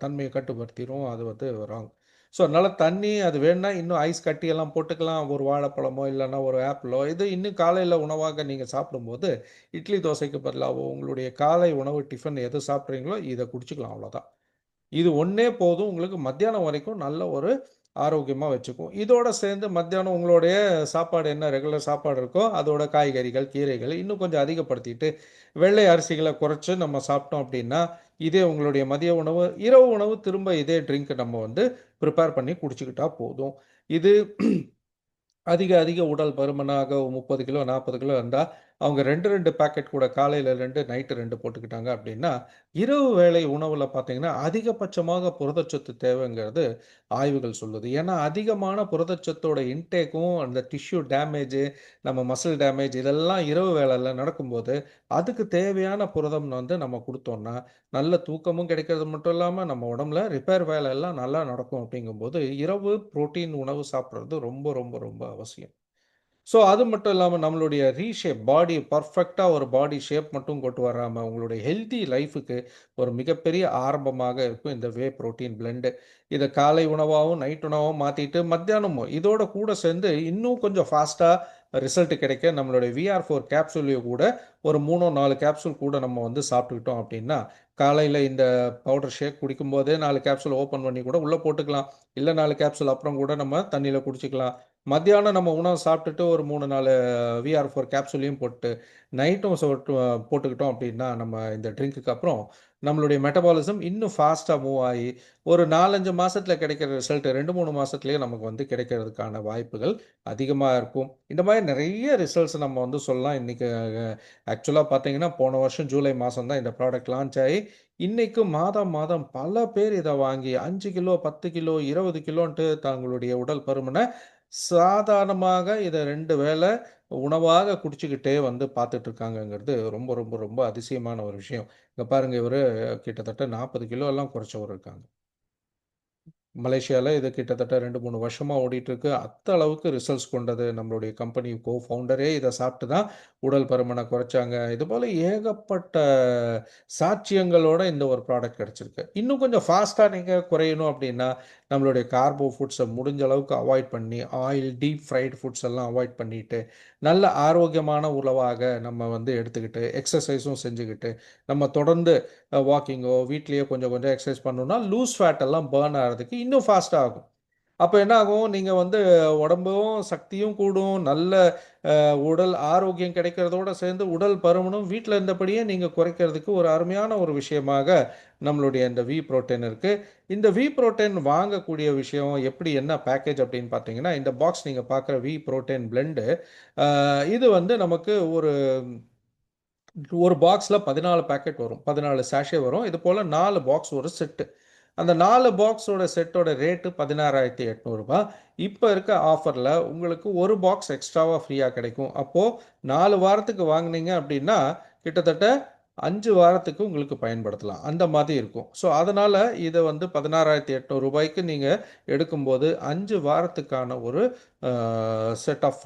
தன்மையை கட்டுப்படுத்திடும். அது வந்து ராங். ஸோ அதனால் தண்ணி அது வேணுன்னா இன்னும் ஐஸ் கட்டியெல்லாம் போட்டுக்கலாம். ஒரு வாழைப்பழமோ இல்லைன்னா ஒரு ஆப்பிளோ இது இன்னும் காலையில் உணவாக நீங்கள் சாப்பிடும்போது இட்லி தோசைக்கு பதிலாகவோ உங்களுடைய காலை உணவு டிஃபன் எது சாப்பிட்றீங்களோ இதை குடிச்சிக்கலாம். அவ்வளோதான். இது ஒன்றே போதும் உங்களுக்கு மத்தியானம் வரைக்கும் நல்ல ஒரு ஆரோக்கியமாக வச்சுக்கும். இதோட சேர்ந்து மத்தியானம் உங்களுடைய சாப்பாடு என்ன ரெகுலர் சாப்பாடு இருக்கோ அதோட காய்கறிகள், கீரைகள் இன்னும் கொஞ்சம் அதிகப்படுத்திட்டு வெள்ளை அரிசிகளை குறைச்சு நம்ம சாப்பிட்டோம் அப்படின்னா, இதே உங்களுடைய மதிய உணவு, இரவு உணவு திரும்ப இதே ட்ரிங்க் நம்ம வந்து ப்ரிப்பேர் பண்ணி குடிச்சுக்கிட்டா போதும். இது அதிக அதிக உடல் பருமனாக 30 கிலோ 40 கிலோ இருந்தால் அவங்க 2 பேக்கெட் கூட காலையில் 2 நைட்டு 2 போட்டுக்கிட்டாங்க அப்படின்னா, இரவு வேளை உணவில் பார்த்தீங்கன்னா அதிகபட்சமாக புரதச்சத்து தேவைங்கிறது ஆய்வுகள் சொல்லுது. ஏன்னா அதிகமான புரதச்சத்தோட இன்டேக்கும் அந்த டிஷ்யூ டேமேஜ், நம்ம மசில் டேமேஜ் இதெல்லாம் இரவு வேளையில் நடக்கும்போது அதுக்கு தேவையான புரதம் வந்து நம்ம கொடுத்தோம்னா நல்ல தூக்கமும் கிடைக்கிறது மட்டும் இல்லாமல் நம்ம உடம்புல ரிப்பேர் வேலை எல்லாம் நல்லா நடக்கும். அப்படிங்கும்போது இரவு புரோட்டீன் உணவு சாப்பிட்றது ரொம்ப ரொம்ப ரொம்ப அவசியம். ஸோ அது மட்டும் இல்லாமல் நம்மளுடைய ரீஷேப் பாடி பர்ஃபெக்டாக ஒரு பாடி ஷேப் மட்டும் கொண்டு வராமல் உங்களுடைய ஹெல்தி லைஃபுக்கு ஒரு மிகப்பெரிய ஆரம்பமாக இருக்கும் இந்த வே புரோட்டீன் பிளெண்டு. இதை காலை உணவாகவும் நைட் உணவாகவும் மாற்றிட்டு மத்தியானமும் இதோட கூட சேர்ந்து இன்னும் கொஞ்சம் ஃபாஸ்ட்டாக ரிசல்ட் கிடைக்க நம்மளுடைய VR4 கேப்சூலையும் கூட ஒரு 3-4 கேப்சூல் கூட நம்ம வந்து சாப்பிட்டுக்கிட்டோம் அப்படின்னா, காலையில் இந்த பவுடர் ஷேக் குடிக்கும்போதே 4 கேப்சூல் ஓப்பன் பண்ணி கூட உள்ளே போட்டுக்கலாம். இல்லை 4 கேப்சூல் அப்புறம் கூட நம்ம தண்ணியில் குடிச்சிக்கலாம். மத்தியானம் நம்ம உணவு சாப்பிட்டுட்டு ஒரு 3-4 VR4 கேப்சூலையும் போட்டு நைட்டும் போட்டுக்கிட்டோம் அப்படின்னா, நம்ம இந்த ட்ரிங்க்குக்கு அப்புறம் நம்மளுடைய மெட்டபாலிசம் இன்னும் ஃபாஸ்ட்டாக மூவ் ஆகி ஒரு 4-5 மாசத்துல கிடைக்கிற ரிசல்ட் 2-3 மாசத்துலயே நமக்கு வந்து கிடைக்கிறதுக்கான வாய்ப்புகள் அதிகமா இருக்கும். இந்த மாதிரி நிறைய ரிசல்ட்ஸ் நம்ம வந்து சொல்லலாம். இன்னைக்கு ஆக்சுவலா பார்த்தீங்கன்னா, போன வருஷம் ஜூலை மாசம் தான் இந்த ப்ராடக்ட் லான்ச் ஆயி, இன்னைக்கு மாதம் மாதம் பல பேர் இத வாங்கி 5 கிலோ, 10 கிலோ, 20 கிலோன்ட்டு தங்களுடைய உடல் பருமன சாதாரணமாக இத 2 வேள உணவாக குடிச்சுக்கிட்டே வந்து பார்த்துட்டு இருக்காங்கங்கிறது ரொம்ப ரொம்ப ரொம்ப அதிசயமான ஒரு விஷயம். இங்க பாருங்க இவரு கிட்டத்தட்ட 40 கிலோ எல்லாம் குறைச்சவரு இருக்காங்க. மலேசியால இது கிட்டத்தட்ட 2, 3 வருஷமா ஓடிட்டுருக்கு. அளவுக்கு ரிசல்ட்ஸ் கொண்டது. நம்மளுடைய கம்பெனி ஃபவுண்டரே இத சாப்பிட்டு தான் உடல் பருமன குறைச்சாங்க. இதுபோல ஏகப்பட்ட சாட்சியங்களோட இந்த ஒரு ப்ராடக்ட் கிடைச்சிருக்கு. இன்னும் கொஞ்சம் ஃபாஸ்ட்டா நீங்க குறையணும் அப்படின்னா, நம்மளுடைய கார்போ ஃபுட்ஸ முடிஞ்ச அளவுக்கு அவாய்ட் பண்ணி, ஆயில், டீப் ஃப்ரைட் ஃபுட்ஸ் எல்லாம் அவாய்ட் பண்ணிட்டு, நல்ல ஆரோக்கியமான உணவாக நம்ம வந்து எடுத்துக்கிட்டு, எக்ஸர்சைஸும் செஞ்சுக்கிட்டு, நம்ம தொடர்ந்து வாக்கிங்கோ, வீட்லயே கொஞ்சம் கொஞ்சம் எக்சர்சைஸ் பண்ணோம்னா, லூஸ் ஃபேட் எல்லாம் பர்ன் ஆகுறதுக்கு இன்னும் ஃபாஸ்ட்டா ஆகும். அப்ப என்ன ஆகும்? நீங்க வந்து உடம்பும் சக்தியும் கூடும். நல்ல உடல் ஆரோக்கியம் கிடைக்கிறதோட சேர்ந்து உடல் பருமனும் வீட்ல இருந்தபடியே நீங்க குறைக்கிறதுக்கு ஒரு அருமையான ஒரு விஷயமாக நம்மளுடைய இந்த வி புரோட்டீன் இருக்கு. இந்த வி புரோட்டீன் வாங்கக்கூடிய விஷயம் எப்படி என்ன பேக்கேஜ் அப்படின்னு பார்த்தீங்கன்னா, இந்த பாக்ஸ் நீங்க பார்க்குற வி புரோட்டீன் பிளெண்டு இது வந்து நமக்கு ஒரு ஒரு பாக்ஸ்ல 14 பாக்கெட் வரும். 14 சாஷே வரும். இது போல 4 பாக்ஸ் ஒரு செட்டு. அந்த 4 பாக்ஸோட செட்டோட ரேட்டு ரூ. 16,800. இப்ப இருக்க ஆஃபர்ல உங்களுக்கு ஒரு பாக்ஸ் எக்ஸ்ட்ராவா ஃப்ரீயா கிடைக்கும். அப்போ 4 வாரத்துக்கு வாங்குனீங்க அப்படின்னா, கிட்டத்தட்ட 5 வாரத்துக்கு உங்களுக்கு பயன்படுத்தலாம். அந்த மாதிரி இருக்கும். ஸோ அதனால இத வந்து ரூ. 16,800க்கு நீங்க எடுக்கும்போது 5 வாரத்துக்கான ஒரு செட் ஆஃப்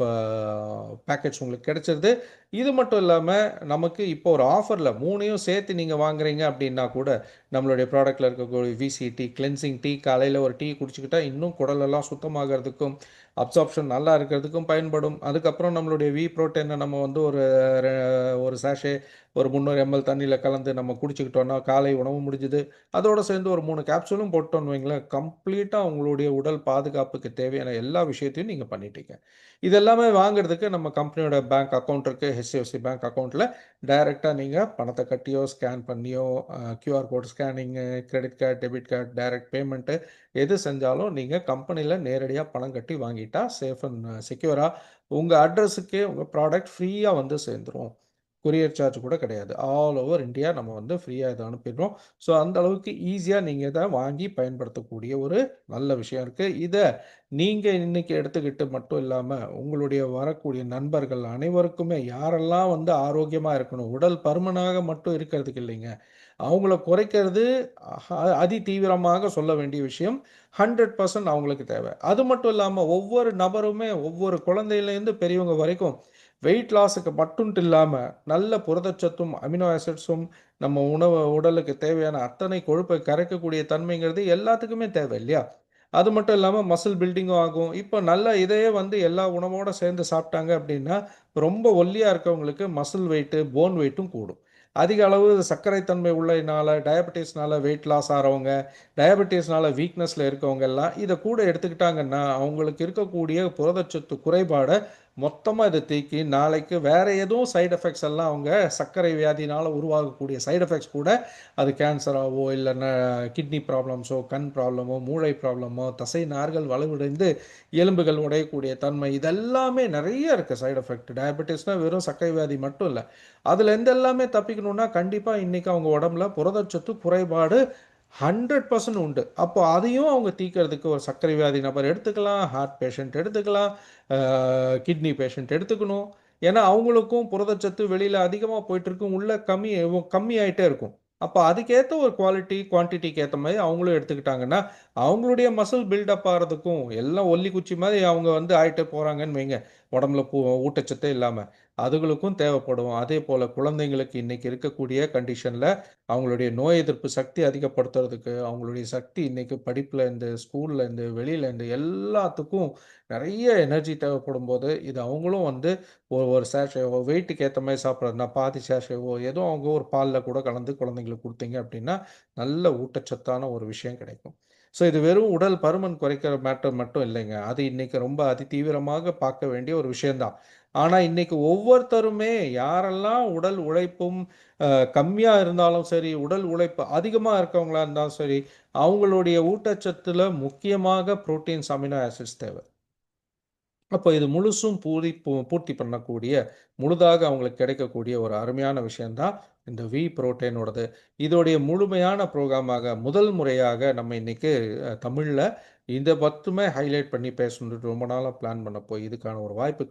பேக்கேஜ் உங்களுக்கு கிடைச்சிருது. இது மட்டும் இல்லாம, நமக்கு இப்போ ஒரு ஆஃபர்ல 3யும் சேர்த்து நீங்க வாங்குறீங்க அப்படின்னா கூட, நம்மளுடைய ப்ராடக்ட்ல இருக்கக்கூடிய விசி கிளென்சிங் டீ காலையில ஒரு டீ குடிச்சுக்கிட்டா இன்னும் குடலெல்லாம் சுத்தமாகறதுக்கும், அப்சார்ப்ஷன் நல்லா இருக்கிறதுக்கும் பயன்படும். அதுக்கப்புறம் நம்மளுடைய வி புரோட்டீன நம்ம வந்து ரெ ஒரு சாஷே ஒரு 300 எம்எல் தண்ணீல கலந்து நம்ம குடிச்சுக்கிட்டோம்னா, காலை உணவு முடிஞ்சுது. அதோட சேர்ந்து ஒரு 3 கேப்சூலும் போட்டோம்னு வைங்களேன், கம்ப்ளீட்டா உங்களுடைய உடல் பாதுகாப்புக்கு தேவையான எல்லா விஷயத்தையும் நீங்க பண்ணிட்டீங்க. இது எல்லாமே வாங்குறதுக்கு நம்ம கம்பெனியோட பேங்க் அக்கவுண்ட் இருக்கு. HDFC பேங்க் அக்கவுண்ட்ல டைரக்ட்டா நீங்க பணத்த கட்டியோ, ஸ்கேன் பண்ணியோ, கியூஆர் கோட் ஸ்கேனிங்கு, credit card, debit card, direct payment எது செஞ்சாலும் நீங்க கம்பெனில நேரடியா பணம் கட்டி வாங்கிட்டா சேஃப் அண்ட் செக்யூரா உங்க அட்ரஸுக்கே உங்க ப்ராடக்ட் ஃப்ரீயா வந்து சேர்ந்துரும். கொரியர் சார்ஜ் கூட கிடையாது. ஆல் ஓவர் இந்தியா நம்ம வந்து ஃப்ரீயா இத அனுப்பிடுறோம். ஸோ அந்த அளவுக்கு ஈஸியா நீங்க இத வாங்கி பயன்படுத்தக்கூடிய ஒரு நல்ல விஷயம் இருக்கு. இத நீங்க இன்னைக்கு எடுத்துக்கிட்டு மட்டும் இல்லாம, உங்களுடைய வரக்கூடிய நண்பர்கள் அனைவருக்குமே யாரெல்லாம் வந்து ஆரோக்கியமா இருக்கணும், உடல் பருமனாக மட்டும் இருக்கிறதுக்கு இல்லைங்க. அவங்கள குறைக்கிறது அதி தீவிரமாக சொல்ல வேண்டிய விஷயம். 100% அவங்களுக்கு தேவை. அது மட்டும் இல்லாம ஒவ்வொரு நபருமே, ஒவ்வொரு குழந்தையிலேருந்து பெரியவங்க வரைக்கும் வெயிட் லாஸுக்கு மட்டுன்ட்டு இல்லாம, நல்ல புரதச்சத்தும், அமினோ ஆசிட்ஸும் நம்ம உடலுக்கு தேவையான அத்தனை கொழுப்பை கரைக்கக்கூடிய தன்மைங்கிறது எல்லாத்துக்குமே தேவை இல்லையா? அது மட்டும் இல்லாம மசில் பில்டிங்கும் ஆகும். இப்ப நல்ல இதையே வந்து எல்லா உணவோட சேர்ந்து சாப்பிட்டாங்க அப்படின்னா, ரொம்ப ஒல்லியா இருக்கவங்களுக்கு மசில் வெயிட்டு, போன் வெயிட்டும் கூடும். அதிக அளவு சர்க்கரை தன்மை உள்ளனால, டயபெட்டிஸ்னால வெயிட் லாஸ் ஆறவங்க, டயபெட்டிஸ்னால வீக்னஸ்ல இருக்கவங்க எல்லாம் இத கூட எடுத்துக்கிட்டாங்கன்னா, அவங்களுக்கு இருக்கக்கூடிய புரதச்சத்து குறைபாட மொத்தமா இத தீக்கி, நாளைக்கு வேற எதுவும் சைட் எஃபெக்ட்ஸ் எல்லாம் அவங்க சர்க்கரை வியாதியினால உருவாகக்கூடிய சைட் எஃபெக்ட்ஸ் கூட அது கேன்சராவோ, இல்லன்னா கிட்னி ப்ராப்ளம்ஸோ, கண் ப்ராப்ளமோ, மூளை ப்ராப்ளமோ, தசை நார்கள் வலுவிழந்து எலும்புகள் உடையக்கூடிய தன்மை, இதெல்லாமே நெறைய இருக்கு சைட் எஃபெக்ட். டயபெட்டிஸ்னா வெறும் சர்க்கரை வியாதி மட்டும் இல்ல. அதுலேருந்து எல்லாமே தப்பிக்கணும்னா, கண்டிப்பா இன்னைக்கு அவங்க உடம்புல புரதச்சத்து குறைபாடு 100% உண்டு. அப்போ அதையும் அவங்க தீர்க்கிறதுக்கு ஒரு சர்க்கரை வியாதி நபர் எடுத்துக்கலாம், ஹார்ட் பேஷண்ட் எடுத்துக்கலாம், கிட்னி பேஷண்ட் எடுத்துக்கணும். ஏன்னா, அவங்களுக்கும் புரதச்சத்து வெளியில அதிகமா போயிட்டுருக்கும். உள்ள கம்மியாயிட்டே இருக்கும். அப்ப அதுக்கேத்த ஒரு குவாலிட்டி, குவான்டிட்டிக்கு ஏத்த மாரி அவங்களும் எடுத்துக்கிட்டாங்கன்னா, அவங்களுடைய மசில் பில்டப் ஆறதுக்கும், எல்லாம் ஒல்லி குச்சி மாரி அவங்க வந்து ஆயிட்டே போறாங்கன்னு வைங்க, உடம்புல ஊட்டச்சத்தே இல்லாம. அதுகளுக்கும் தேவைப்படும். அதேபோல குழந்தைங்களுக்கு இன்னைக்கு இருக்கக்கூடிய கண்டிஷன்ல அவங்களுடைய நோய் எதிர்ப்பு சக்தி அதிகப்படுத்துறதுக்கு, அவங்களுடைய சக்தி இன்னைக்கு படிப்புலேருந்து, ஸ்கூல்லேருந்து, வெளியிலேருந்து எல்லாத்துக்கும் நெறைய எனர்ஜி தேவைப்படும்போது, இது அவங்களும் வந்து ஒரு சேஷேவோ வெயிட்டுக்கு ஏத்த மாரி சாப்பிட்றதுனா, பாதி சேஷேவோ ஏதோ அவங்க ஒரு பால்ல கூட கலந்து குழந்தைங்களுக்கு குடுத்தீங்க அப்படின்னா, நல்ல ஊட்டச்சத்தான ஒரு விஷயம் கிடைக்கும். ஸோ இது வெறும் உடல் பருமன் குறைக்கிற மேட்டர் மட்டும் இல்லைங்க. அது இன்னைக்கு ரொம்ப அதிதீவிரமாக பார்க்க வேண்டிய ஒரு விஷயம் தான். ஆனா, இன்னைக்கு ஒவ்வொருத்தருமே யாரெல்லாம் உடல் உழைப்பும் கம்மியா இருந்தாலும் சரி, உடல் உழைப்பு அதிகமா இருக்கவங்களா இருந்தாலும் சரி, அவங்களுடைய ஊட்டச்சத்துல முக்கியமாக புரோட்டீன்ஸ், அமினோ ஆசிட்ஸ் தேவை. அப்போ இது முழுசும் பூர்த்தி பண்ணக்கூடிய, முழுதாக அவங்களுக்கு கிடைக்கக்கூடிய ஒரு அருமையான விஷயம் தான் இந்த வி புரோட்டீனோடது. இதோடைய முழுமையான புரோகிராமாக முதல் முறையாக நம்ம இன்னைக்கு தமிழ்ல இத மட்டுமே ஹைலைட் பண்ணி பேசணும்னு ரொம்ப நாளா பிளான் பண்ணப்போ, இதுக்கான ஒரு வாய்ப்பு